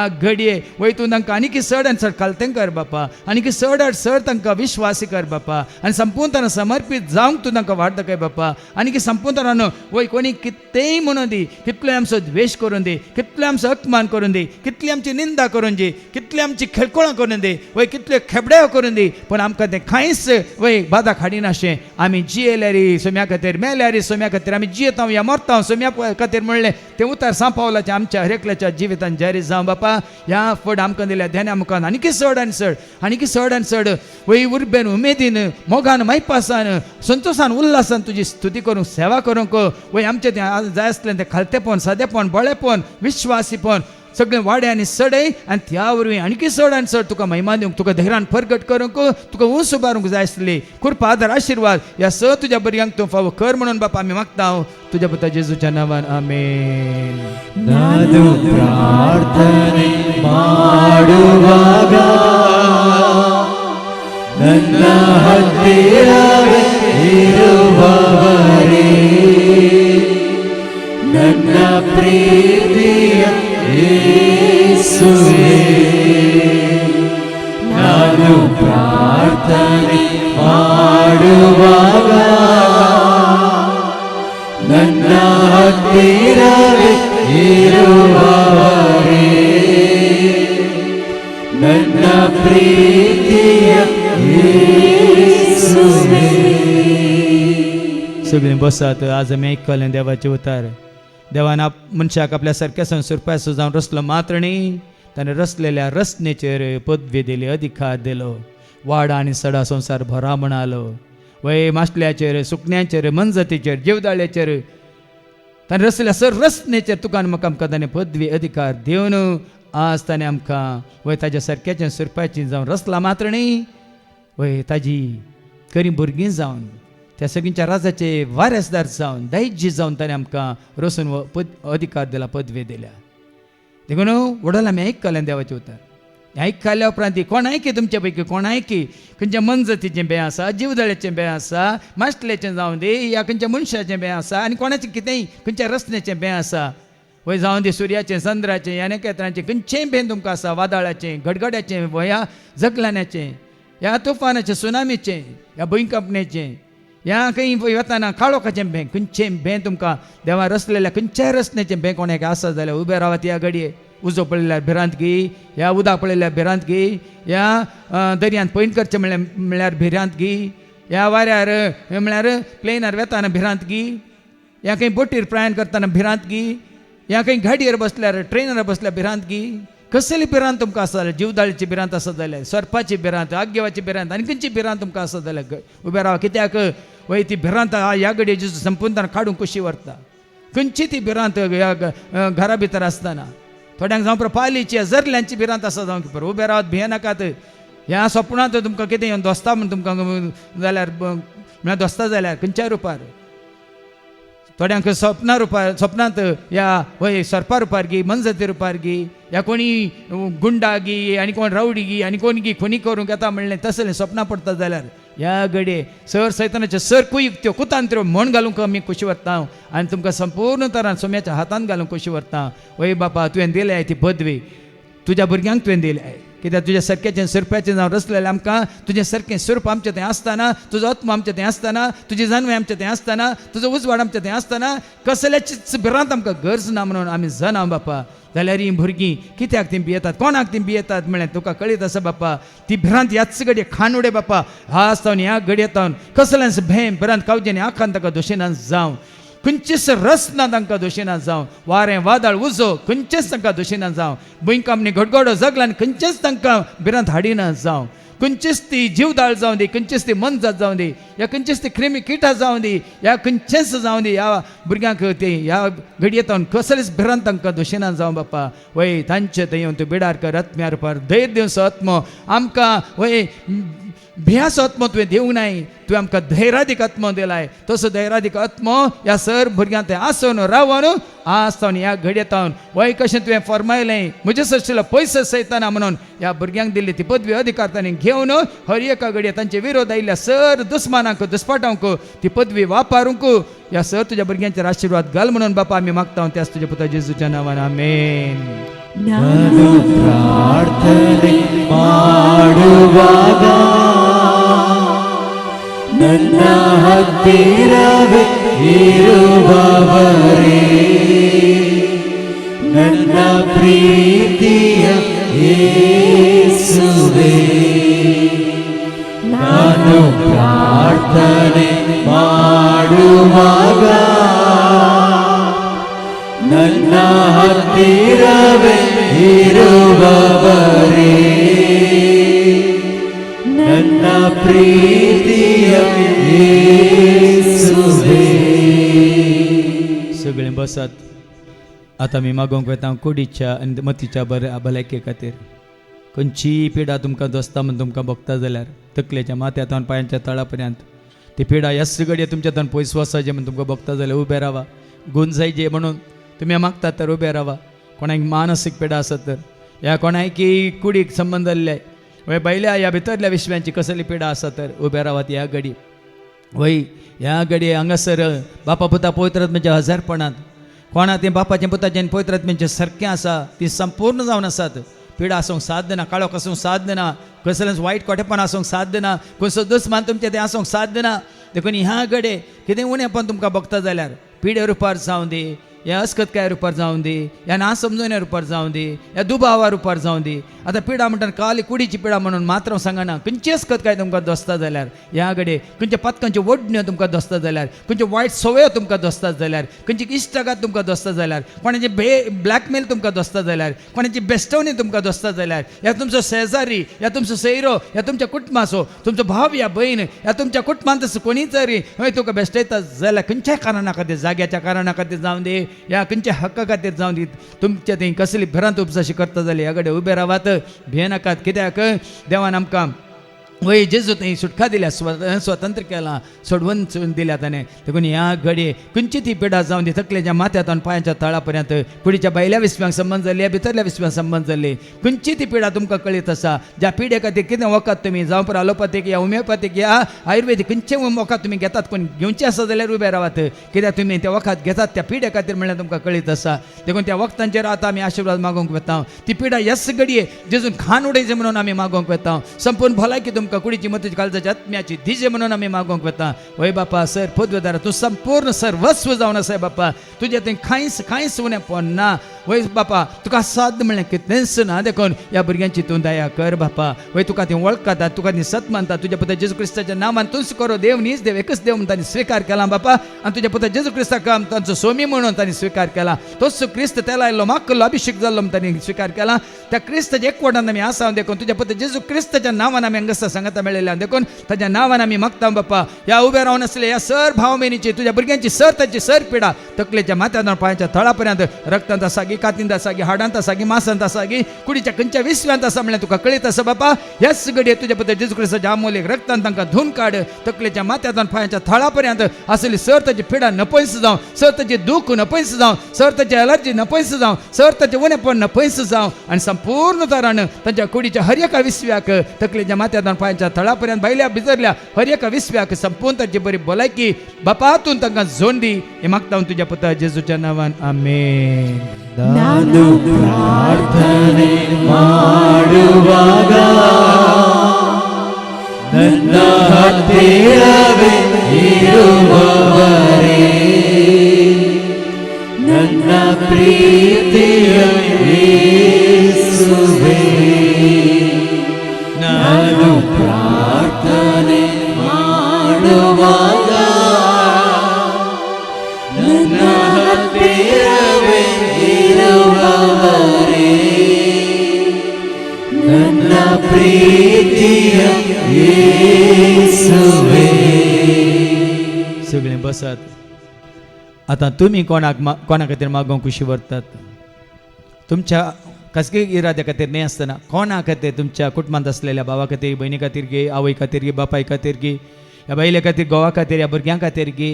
घडये वय तूं तांकां आनीक चड आनी चड खालतें कर बापा आनीक चड तांकां विश्वासी कर बापा आनी संपूर्ण तरान समर्पीत जावंक तूं तांकां वाड दाखय बापा आनीक संपूर्ण तरान वय कोणी कितेंय म्हणून दी कितलोय आमचो द्वेश करून दी कितलो आमचो अपमान करून दी कितली आमची निंदा करून दी कितली आमची खेळकोळां करून दी वय कितल्यो खेबड्या करून दी पण आमकां तें कांयच वय बादाक हाडिनाशें आमी जियेल्यार सोम्या खातीर मेल्यार सोम्या खातीर आमी जियेता या मरता सोम्या खातीर म्हणलें तें उतार सांपावलाचें आमच्या हर एकल्याच्या जिवितांत जारी जावं बापा ह्या फड आमकां दिल्या ध्यान आमकां आनीक चड आनी चड वय उर्बेन उमेदीन मोगान मैपासान संतोशान उल्हासान तुजी स्तुती करूंक सेवा करूंक वय आमचें तें जाय आसलें तें खालतेपण सादेपण बळेपण विश्वासीपण सगळे वाडे आनी सडय आनी त्या वरवीं आणखी चड आनी चड तुका महिमा दिवंक तुका धैर्यान परगट करूंक तुका उंच उबारूंक जाय आसली कृपा आदार आशिर्वाद ह्या स तुज्या भुरग्यांक तूं फावो कर म्हणून बापा आमी मागता तुज्या पुता जेजूच्या नांवान आमेन. नादू प्रार्थने ಮಾಡುವಾಗ ನನ್ನ ಹತ್ತಿರವೇ ಇರುವವರೇ ನನ್ನ ಪ್ರೀತಿಯ ಯೇಸುವೇ ನಾನು ಪ್ರಾರ್ಥನೆ ಮಾಡುವಾಗ ನನ್ನ ಹತ್ತಿರವೇ ಇರುವವರೇ ನನ್ನ ಪ್ರೀತಿಯ ಯೇಸುವೇ. सगळीं बसात. आज आमी आयकलें देवाचें उतार. देवान मनशाक आपल्या सारक्या संस्कृपाचो जावन रचलो मात्र न्ही, ताणें रचलेल्या रचनेचेर पदवी दिली, अधिकार दिलो. वाडा आनी सडा संवसार भरा म्हणालो. वय माशल्याचेर, सुकण्यांचेर, मनजतीचेर, जीवदाळ्याचेर ताणें रचलेल्या सर रचनेचेर तुका आनी म्हाका आमकां ताणें पदवी अधिकार दिवन आज ताणें आमकां वय ताज्या सारक्याचें सुरपाचीं जावन रचला मात्र न्ही, वय ताजी खरीं भुरगीं जावन त्या सगळींच्या राजाचे वारेसदार जावन दैज्य जावन ताणें आमकां रचून अधिकार दिला, पदवी दिल्या. देखून वडोल आमी आयकलें देवाचें उतार. आयकल्या उपरांत कोणाय की तुमच्या पैकी कोणाय की खंयच्या मनजतीचें बें आसा, जीवदळ्याचें बें आसा, माशलेचें जावं दी या खंयच्या मनशाचें बें आसा आनी कोणाचें कितेंय खंयच्या रचनेचें बें आसा, वय जावं दी सुर्याचें, चंद्राचें या नखेत्राचें खंयचेंय बें तुमकां आसा, वादळाचें, गडगड्याचें, ह्या जगलान्याचें, ह्या तुफानाचें, सुनामीचें, ह्या भुंयकांपणेचें, ह्या खंय वताना काळोखाचें बें, खंयचें बें तुमकां देवा रचलेल्या खंयच्याय रचनेचें बें कोणाक आसा जाल्यार उबे रावात ह्या घडये. उजो पळयल्यार भिरांत घे, ह्या उदक पळयल्यार भिरांत घे, ह्या दर्यांत पैन करचें म्हळ्यार भिरांत घे, ह्या वाऱ्यार म्हळ्यार प्लेनार वेताना भिरांत घे, ह्या खंय बोटीर प्रयाण करतना भिरांत घे, ह्या खंय गाडयेर बसल्यार ट्रेनार बसल्यार भिरांत घे. कसली भिरांत तुमकां आसा जाल्यार जीवदाळीची भिरांत आसा जाल्यार, सर्पाची भिरांत, आग्यवाची भिरांत आनी खंयची भिरांत तुमकां आसा जाल्यार उबे रावा. कित्याक वय ती भिरांत ह्या घडये संपूर्ण काडूंक कशी व्हरता. खंयची ती भिरांत ह्या घरा भितर आसतना थोड्यांक जावं पालीची जरल्यांची भिरांत आसा जावं की उबे रावत भियेनाकात. ह्या सपनांत तुमकां कितें येवन दोस्ता म्हण तुमकां जाल्यार म्हळ्यार दोस्ता जाल्यार खंयच्याय रुपार, थोड्यांक सपना रुपार, सपनांत ह्या वय सर्पा रुपार गी, मनजती रुपार गी, ह्या कोणी गुंडा गी आनी कोण रावडी गी आनी कोण गी खुनी करूंक येता म्हणलें तसलें सपनां पडटा जाल्यार ह्या घडये सर सैतानाचे सर कुयुक्त्यो कुतांत्र्यो म्हण घालूंक आमी कशी व्हरता आनी तुमकां संपूर्ण तरान सोम्याच्या हातांत घालूंक कशी व्हरता. वय बापा तुवें दिल्या ती पदवी तुज्या भुरग्यांक तुवें दिल्या, कित्याक तुज्या सारक्याचें सुरप्याचें जावन रचलेलें आमकां तुजें सारकें स्वरूप आमचें तें आसतना, तुजो आत्मा आमचें तें आसतना, तुजी जानवें आमचें तें आसतना, तुजो उजवाड आमचें तें आसतना कसल्याचीच भिरांत आमकां गरज ना म्हणून आमी जाणा बापा. जाल्यार ही भुरगीं कित्याक तीं भियेतात, कोणाक तीं भियेतात म्हळ्यार तुका कळीत आसा बापा. ती भिरांत ह्याच घडये खाण उडे बापा. हाच तावन ह्या घडयेतावन कसलेंच भें भिरांत कावजें आनी आखान ताका दोशेनान जावं, खंयचीच रस ना तांकां दोशेना जावं, वारें वादळ उजो खंयचेच तांकां दोशेना जावं, भुंयकांपणी घडघडो जगलान खंयचेच तांकां भिरांत हाडिना जावं, खंयचीच ती जीवदाळ जावं दी, खंयचीच ती मनजात जावं दी, या खंयचीच ती क्रिमी किटां जावं दी, या खंयचेंच जावं दी, ह्या भुरग्यांक ते ह्या घडयेतावन कसलेच भिरांत तांकां दोशेना जावं बापा. वय तांचे थंय येवन तूं बिडार कर आत्म्या रुपार धैर्य दिवचो आत्मो आमकां वय भियाचो आत्मो तुवें दिवंक नाय, तुवें आमकां धैर्यादीक आत्मो दिलाय. तसो धैर्यादीक आत्मो ह्या सर भुरग्यांक थंय आसून रावन आज तावन ह्या घडयेतावन वय कशें तुवें फरमायलें म्हजे सरशिल्लो पयसो सैताना म्हणून ह्या भुरग्यांक दिल्ली ती पदवी अधिकार ताणें घेवन हर एका घडये तांचे विरोध आयिल्ल्या सर दुस्मानांक दुस्पाटांक ती पदवी वापरूंक ह्या सर तुज्या भुरग्यांचेर आशिर्वाद घाल म्हणून बापा आमी मागता त्याच तुज्या पुता जेजूच्या नांवान आमेन. ನಾನು ಪ್ರಾರ್ಥನೆ ಮಾಡುವಾಗ ನನ್ನ ಹತ್ತಿರವೇ ಇರುವವರೇ ನನ್ನ ಪ್ರೀತಿಯ ಯೇಸುವೇ ನಾನು ಪ್ರಾರ್ಥನೆ ಮಾಡುವಾಗ ನನ್ನ ಹತ್ತಿರವೇ ಇರುವವರೇ ನನ್ನ ಪ್ರೀತಿಯ ಯೇಸುವೇ. सगळीं बसात. आता मी मागोवंक वेता कुडीच्या आनी मतीच्या भलायके खातीर खंयची पिडा तुमकां दोस्ता म्हण तुमकां भोगता जाल्यार तकलेच्या माथ्यान पांयांच्या तळा पर्यंत ती पिडा ह्या सगळे तुमच्या पयस वसाचे म्हण तुमकां भोगता जाल्यार उबे रावा. गुण जायचे म्हणून तुम्ही मागतात तर उबे रावा. कोणाक मानसीक पिडा आसत तर ह्या कोणाक की कुडीक संबंध जाल्ले वय बैल्या ह्या भितरल्या विश्वांची कसली पिडा आसा तर उबे रावात ह्या घडी. वय ह्या घडी हांगासर बापा पुता पवित्र आत्म्याच्या हजारपणांत कोणा ते बापाचें पुताचें पवित्र आत्म्याचें सारकें आसा ती संपूर्ण जावन आसात. पिडा आसूंक साध्य ना, काळोख आसूंक साध्य ना, कसलेंच वायट कोटेपण आसूंक साध्य ना, खंयचो दुस्मान तुमचें तें आसूंक साध्य ना. देखून ह्या घडे कितें उणेंपण तुमकां भोगता जाल्यार पिडे रुपार जावं दी, ह्या अस्खतकाय रुपार जावं दी, ह्या नासमजोन्या रुपार जावं दी, ह्या दुबावा रुपार जावं दी. आतां पिडा म्हणटा काली कुडीची पिडा म्हणून मात्र सांगना. खंयची अस्खतकाय तुमकां दोसता जाल्यार ह्या घडे खंयच्या पथकांच्यो वडण्यो तुमकां दोसता जाल्यार, खंयच्यो वायट सवयो तुमकां दोसता जाल्यार, खंयची इश्टाघात तुमकां दोसता जाल्यार, कोणाची ब्लॅकमेल तुमकां दोसता जाल्यार, कोणाची बेस्टवणी तुमकां दोसता जाल्यार, ह्या तुमचो शेजारी, ह्या तुमचो सैरो, ह्या तुमच्या कुटुंबाचो तुमचो भाव या भयण, ह्या तुमच्या कुटुंबांत कोणी तरी हय तुका बेश्टयता जाल्यार खंयच्याय कारणां खातीर, जाग्याच्या कारणां खातीर जावं दी, ह्या खंयच्या हक्का खातीर जावं दी, तुमच्या थंय कसली भिरांत उपजाशी करता जाल्यार ह्या कडेन उबे रावात. भियेनाकात. कित्याक देवान आमकां वय जेजू थंय सुटका दिल्या, स्वतंत्र केला, सोडवून दिल्या ताणें. देखून ह्या घडये खंयची ती पिडा जावं दी तकलेच्या माथ्यान पांयांच्या तळा पर्यंत कुडीच्या बैल्या विश्वांक संबंध जाल्ली, भितरल्या विश्वांक संबंध जाल्ली खंयची ती पिडा तुमकां कळीत आसा, ज्या पिडे खातीर कितें वखद तुमी जावं पर अलोपॅथीक या होमिओपॅथीक या आयुर्वेदीक खंयचे वखद तुमी घेतात, कोण घेवचे आसा जाल्यार उबे रावात. कित्याक तुमी ते वखद घेतात त्या पिड्या खातीर म्हणल्यार तुमकां कळीत आसा. देखून त्या वखदांचेर आतां आमी आशिर्वाद मागोवंक वेता. ती पिडा ह्याच घडये जेजून खाण उडयचें म्हणून आमी मागोवंक वेता. संपूर्ण भलायकी तुमकां कुडीची मतीच्या काळजाच्या आत्म्याची दिजे म्हणून आमी मागोवंक वेता. वय बापा सर पदवेदार तूं संपूर्ण सर्वस्व जावन आसाय बापा. तुजें थंय कांयच उणेंपण ना. वय बापा तुका साध्य म्हणलें कितेंच ना. देखून ह्या भुरग्यांची तूं दया कर बापा. वय तुका ती वळखता, तुका ती सत मानता. तुज्या पुता जेजू क्रिस्ताच्या नांवान तूंच करो देव, नीच देव, एकच देव म्हणून तांणी स्वीकार केला बापा. आनी तुज्या पुता जेजू क्रिस्ताक तांचो सोमी म्हणून तांणी स्वीकार केला. तोच क्रिस्त त्याला आयलो मागलो अभिषेक जाल्लो म्हणून तांणी स्वीकार केला. त्या क्रिस्ताच्या एकवटान आमी आसा. देखून तुज्या पुता जेजू क्रिस्ताच्या नांवान आमी हांगासर सांगता मेळयल्या. देखून ताच्या नांवान आमी मागता बापा. ह्या उबे रावन आसले ह्या सर भाव भयणीची तुज्या भुरग्यांची सर ताची सर पिडा तकलेच्या माथ्यान पांयांच्या तळापर्यंत रक्तांत आसा गी, कातींत आसा गी, हाडांत आसा गी, मांसांत आसा गी, कुडीच्या खंयच्या विश्वांत आसा म्हणल्यार तुका कळीत आसा बापा. ह्याच घडये तुज्या पुता जेजू क्रिस्ताच्या अमोलीक रक्तान तांकां धुवन काड. तकलेच्या माथ्यान पांयांच्या तळापर्यंत आसली सर ताची पिडा नपयस जावं, सर ताची दूख नपयस जावं, सर ताची एलर्जी नपयस जावं, सर ताचे उणेपण नपयस जावं. आनी संपूर्ण तरान तांच्या कुडीच्या हर एका विश्व्याक तकलेच्या माथ्यान पांयांच्या तळापर्यंत भायल्या भितरल्या हर एका विश्व्याक संपूर्ण ताची बरी भलायकी बापा तूं तांकां जोड दी. हे मागता हांव तुज्या पुता जेजूच्या नांवान आमेन. ನಾನು ಪ್ರಾರ್ಥನೆ ಮಾಡುವಾಗ ನನ್ನ ಹತ್ತಿರವೇ ಇರುವವರೇ, ನನ್ನ ಪ್ರೀತಿಯ ಯೇಸುವೇ, ನಾನು ಪ್ರಾರ್ಥನೆ ಮಾಡುವಾಗ ನನ್ನ ಹತ್ತಿರವೇ ಇರುವವರೇ, ನನ್ನ ಪ್ರೀತಿಯ ಯೇಸುವೇ. सगळे बसात. आता तुम्ही कोणा खातीर मागोवंक खुशी व्हरतात. तुमच्या कसली इराद्या खातीर न्ही आसतना कोणा खातीर तुमच्या कुटुंबांत असलेल्या भावा खातीर, भयणी खातीर गे, आवय खातीर गे, बापाय खातीर गे, ह्या बायले खातीर, घोवा खातीर, ह्या भुरग्यां खातीर गे,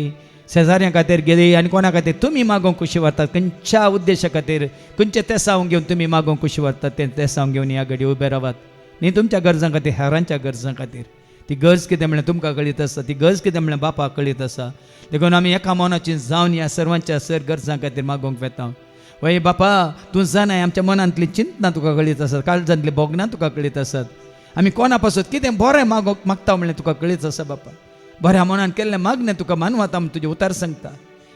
शेजाऱ्यां खातीर गे, आनी कोणा खातीर तुमी मागोवंक खुशी व्हरतात. खंयच्या उद्देशा खातीर, खंयचे तेसांव घेवन तुमी मागोवंक खुशी व्हरतात ते तेसांव घेवन ह्या घडी उबे रावात. न्ही तुमच्या गरजां खातीर, हेरांच्या गरजां खातीर. ती गरज कितें म्हणल्यार तुमकां कळीत आसा, ती गरज कितें म्हणल्यार बापाक कळीत आसा. देखून आमी एका मनाची जावन ह्या सर्वांच्या सर गरजां खातीर मागोवंक वेता. वय बापा तूं जाणाय आमच्या मनांतली चिंतना तुका कळीत आसात, काळजांतली भोगनां तुका कळीत आसात. आमी कोणा पासून कितें बरें मागता म्हणल्यार तुका कळीत आसा बापा. बऱ्या मनान केल्लें मागणें तुका मानवता म्हूण तुजें उतर सांगता.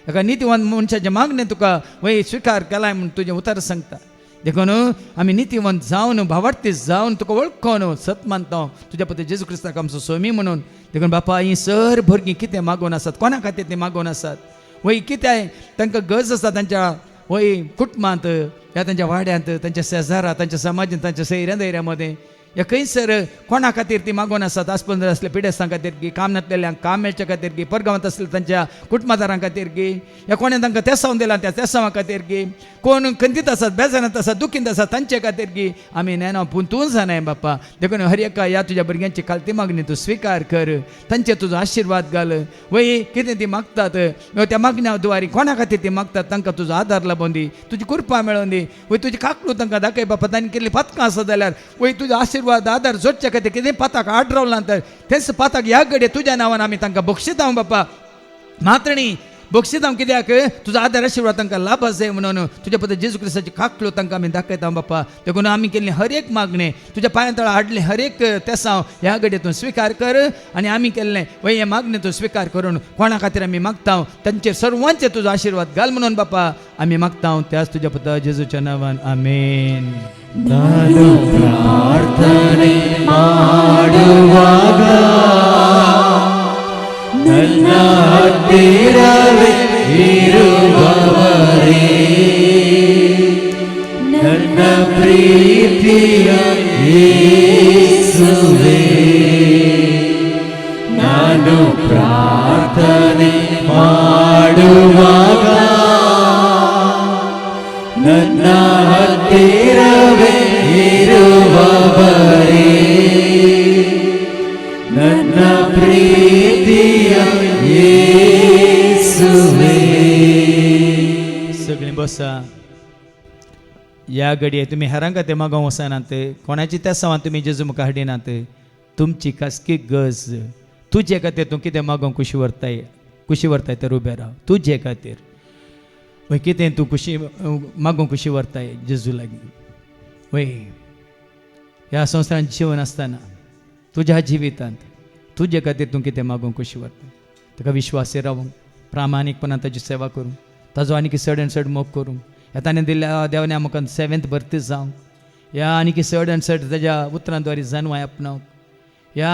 एका नितीवान मनशाचें मागणें तुका वय स्विकार केलाय म्हूण तुजें उतर सांगता. देखून आमी नितीवंत जावन भावार्थी जावन तुका वळखून सत मानता तुज्या पुता जेजू क्रिस्ताक आमचो स्वामी म्हणून. देखून बापा ही सर भुरगीं कितें मागोवन आसात, कोणा खातीर तीं मागोवन आसात, वय कितें तांकां गरज आसा तांच्या वय कुटुंबांत, ह्या तांच्या वाड्यांत, तांच्या शेजारात, तांच्या समाजांत, तांच्या सैऱ्या दैऱ्या मदें या खंयसर कोणा खातीर ती मागोवन आसात आसपंदर असले पिडेस्तां खातीर की काम नासलेल्यांक काम मेळच्या खातीर की परगांवांत असले तांच्या कुटुंबादारां खातीर की या कोणें तांकां तेसांव दिलां त्या तेसांवा खातीर की कोण खंतीत आसात बेजारांत आसात दुखींत आसात तांचे खातीर की आमी नेनांव पूण तूं जाणाय बाप्पा देखून हर एका ह्या तुज्या भुरग्यांची खालती मागणी तूं स्विकार कर तांचे तुजो आशिर्वाद घाल वय कितें ती मागतात त्या मागण्या द्वारी कोणा खातीर ती मागतात तांकां तुजो आदार लाबोवन दी तुजी कृपा मेळोवन दी वय तुजी काकलू तांकां दाखय बाप्पा तांणी केल्ली पथकां आसा जाल्यार वय तुजो आशिर्वाद आदार जोडच्या खातीर कितें पाताक आड रावलां तर तेच पाताक ह्या घडये तुज्या नांवान आमी तांकां बक्षितांव बाप्पा मात्रणी बक्षितांव कित्याक तुजो आदार आशिर्वाद तांकां लाभा जाय म्हणून तुज्या पद्दत जेजू क्रिस्ताची काकलो तांकां आमी दाखयता बाप्पा देखून आमी केल्ली हर एक मागणें तुज्या पांया तळा हाडलें हर एक तेसांव ह्या घडयेतून स्विकार कर आनी आमी केल्लें वय हे मागणें तूं स्विकार करून कोणा खातीर आमी मागता तांचेर सर्वांचे तुजो आशिर्वाद घाल म्हणून बाप्पा आमी मागता त्याच तुज्या पुता जेजूच्या नांवान आमेन. ನಾನು ಪ್ರಾರ್ಥನೆ ಮಾಡುವಾಗ ನನ್ನ ಹತ್ತಿರವೇ ಇರುವವರೇ ನನ್ನ ಪ್ರೀತಿಯ ಯೇಸುವೇ ನಾನು ಪ್ರಾರ್ಥನೆ ಮಾಡುವಾಗ ನನ್ನ ಹತ್ತಿರವೇ ಇರುವವರೇ ನನ್ನ ಪ್ರೀತಿಯ ಯೇಸುವೇ. सगळीं बसा. ह्या घडये तुमी हेरां खातीर मागोवंक वचनात कोणाची तेसांवां तुमी जेजू मुखार हाडिनात तुमची खासकी गज तुजे खातीर तूं कितें मागोवंक कुशी व्हरताय तर उबें राव तुजे खातीर वय कितें तूं खुशी मागोवंक खुशी व्हरताय जेजू लागीं वय ह्या संवसारांत जिवन आसतना तुज्या जिवितांत तुजे खातीर तूं कितें मागोवंक खुशी व्हरताय ताका विश्वासी रावूंक प्रामाणीकपणान ताची सेवा करूंक ताजो आनीक चड आनी चड मोग करूंक ह्या ताणें दिल्ल्या देवान आमकां 7th बर्थ जावंक ह्या आनीक चड आनी चड ताज्या उतरां द्वारे जन्माय आपणावंक ह्या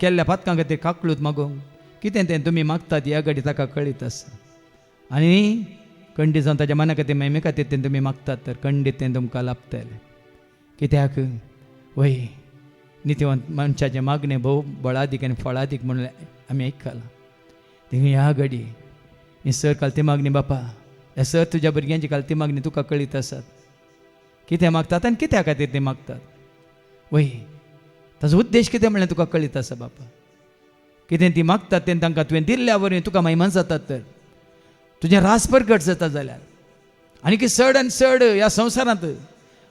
केल्ल्या पथकां खातीर काकळूत मागोवंक कितें तें तुमी मागतात ह्या घडी ताका कळीत आसा आनी खंडीत जावन ताच्या मना खातीर महिमे खातीर तें तुमी मागतात तर खंडीत तें तुमकां लाभतलें कित्याक वय नित्यवंत मनशाचें मागणें भोव बळादीक आनी फळादीक म्हणून आमी आयकलां देखून ह्या घडी ही सर कालती मागणी बापा ह्या सर तुज्या भुरग्यांची कालती मागणी तुका कळीत आसात कितें मागतात आनी कित्या खातीर तें मागतात वय ताजो उद्देश कितें म्हणल्यार तुका कळीत आसा बापा कितें ती मागतात तें तांकां तुवें दिल्ल्या वरवीं तुका महिमान जातात तर तुजें रास प्रगट जाता जाल्यार आनी चड आनी चड ह्या संवसारांत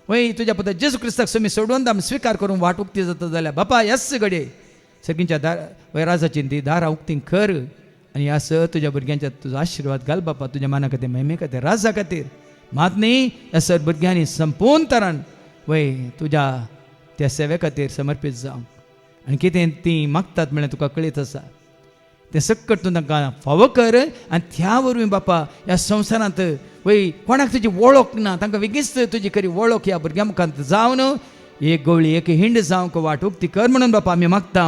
वय तुज्या पुता जेजू क्रिस्ताक तुमी सोडून आमी स्विकार करून वाट उक्ती जाता जाल्यार बापा ह्याच घडये सगळींच्या वय राजाची ती दारां उक्ती कर आनी ह्या स तुज्या भुरग्यांच्या तुजो आशिर्वाद घाल बापा तुज्या मना खातीर महिमे खातीर राजा खातीर मात न्ही ह्या सर भुरग्यांनी संपूर्ण तरान वय तुज्या त्या सेवे खातीर समर्पीत जावंक आनी कितें ती मागतात म्हळ्यार तुका कळीत आसा तें सकट तूं तांकां फावो कर आनी त्या वरवीं बापा ह्या संवसारांत वय कोणाक तुजी वळख ना तांकां बेगीच तुजी खरी वळख ह्या भुरग्यां मुखांत जावन एक गवळी एक हिंड जावंक वाट उक्ती कर म्हणून बापा आमी मागता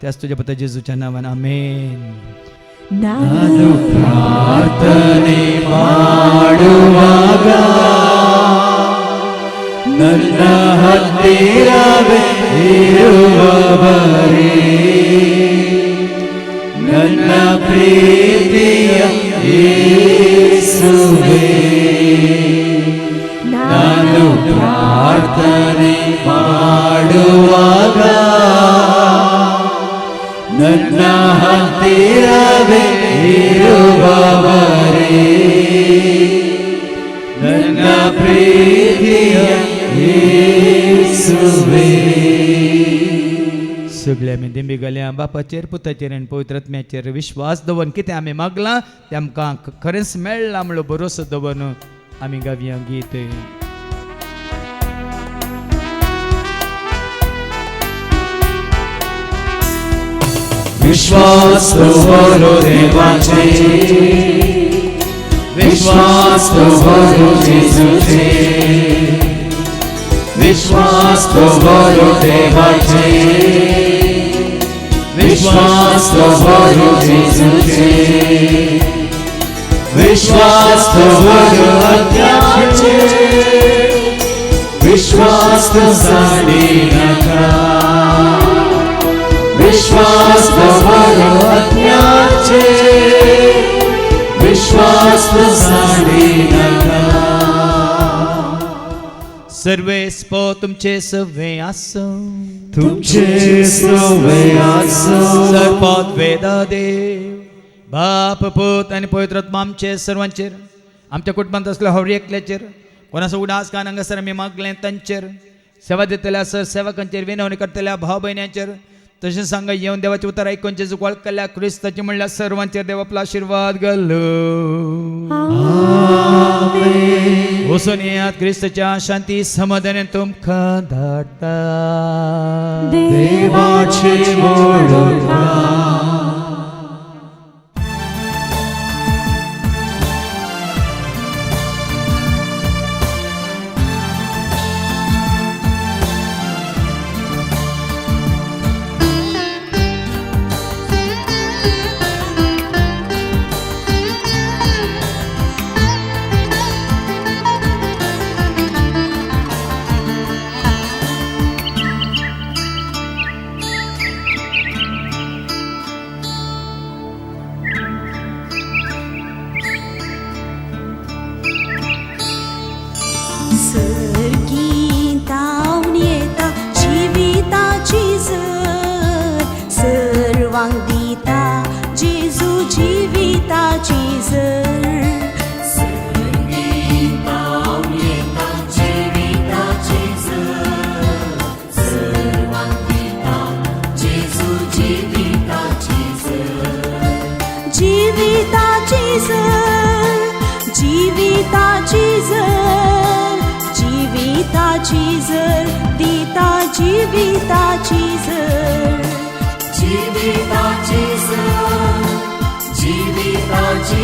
त्याच तुज्या पुता जेजूच्या नांवान आमेन. ನಾನು ಪ್ರಾರ್ಥನೆ ಮಾಡುವಾಗ ನನ್ನ ಹತ್ತಿರವೇ ಇರುವವರೇ ನನ್ನ ಪ್ರೀತಿಯ ಯೇಸುವೇ ನಾನು ಪ್ರಾರ್ಥನೆ ಮಾಡುವಾಗ ನನ್ನ ಹತ್ತಿರವೇ ಇರುವವರೇ ನನ್ನ ಪ್ರೀತಿಯ ಯೇಸುವೇ. सगळे आमी दिंबी घालया बापाचेर पुताचेर आनी पवित्र आत्म्याचेर विश्वास दवरून कितें आमी मागलां तें आमकां खरेंच मेळ्ळां म्हणलो भरोसो दवरून आमी गावया गीत. विश्वास दवरो देवाचे विश्वास दवरो जेजूचे विश्वास दवरो देवाचे विश्वास दवरो जेजूचे विश्वास दवरो आत्म्याचे विश्वास सोडी नका विश्वास दवरो अज्ञाचे विश्वास सोडी नका सर्वे स्पो तुमचे सवे आसो तुमचे सवे आसो सर्पात वेदा देव बाप पूत आणि पवित्र आत्मा आमचे सर्वांचेर आमच्या कुटुंबात असल्या हवरी एकल्याचेर कोणाचो उडास कान हांगासर आमी मागलें तांचेर सेवा दितल्या सर सेवकांचेर विनवणी करतल्या भाव भयणांचेर तशें सांगा येवन देवाचें उतर आयकून जेजू वळखल्या क्रिस्ताची म्हणल्यार सर्वांचेर देव आपलो आशिर्वाद घालो वचून येयात क्रिस्ताच्या शांती समाधानान तुमकां धाडटा देवाची मोडका सर्गीतावन येता जिविताची झर सर्वांक दिता जेजू जिविताची झर सर्गीतावन येता जिविताची झर सर्वांक दिता जेजू जिविताची झर जिविताची झर जिविताची झर जिविताची झर दिता जिविताची झर जिविताची झर जिविताची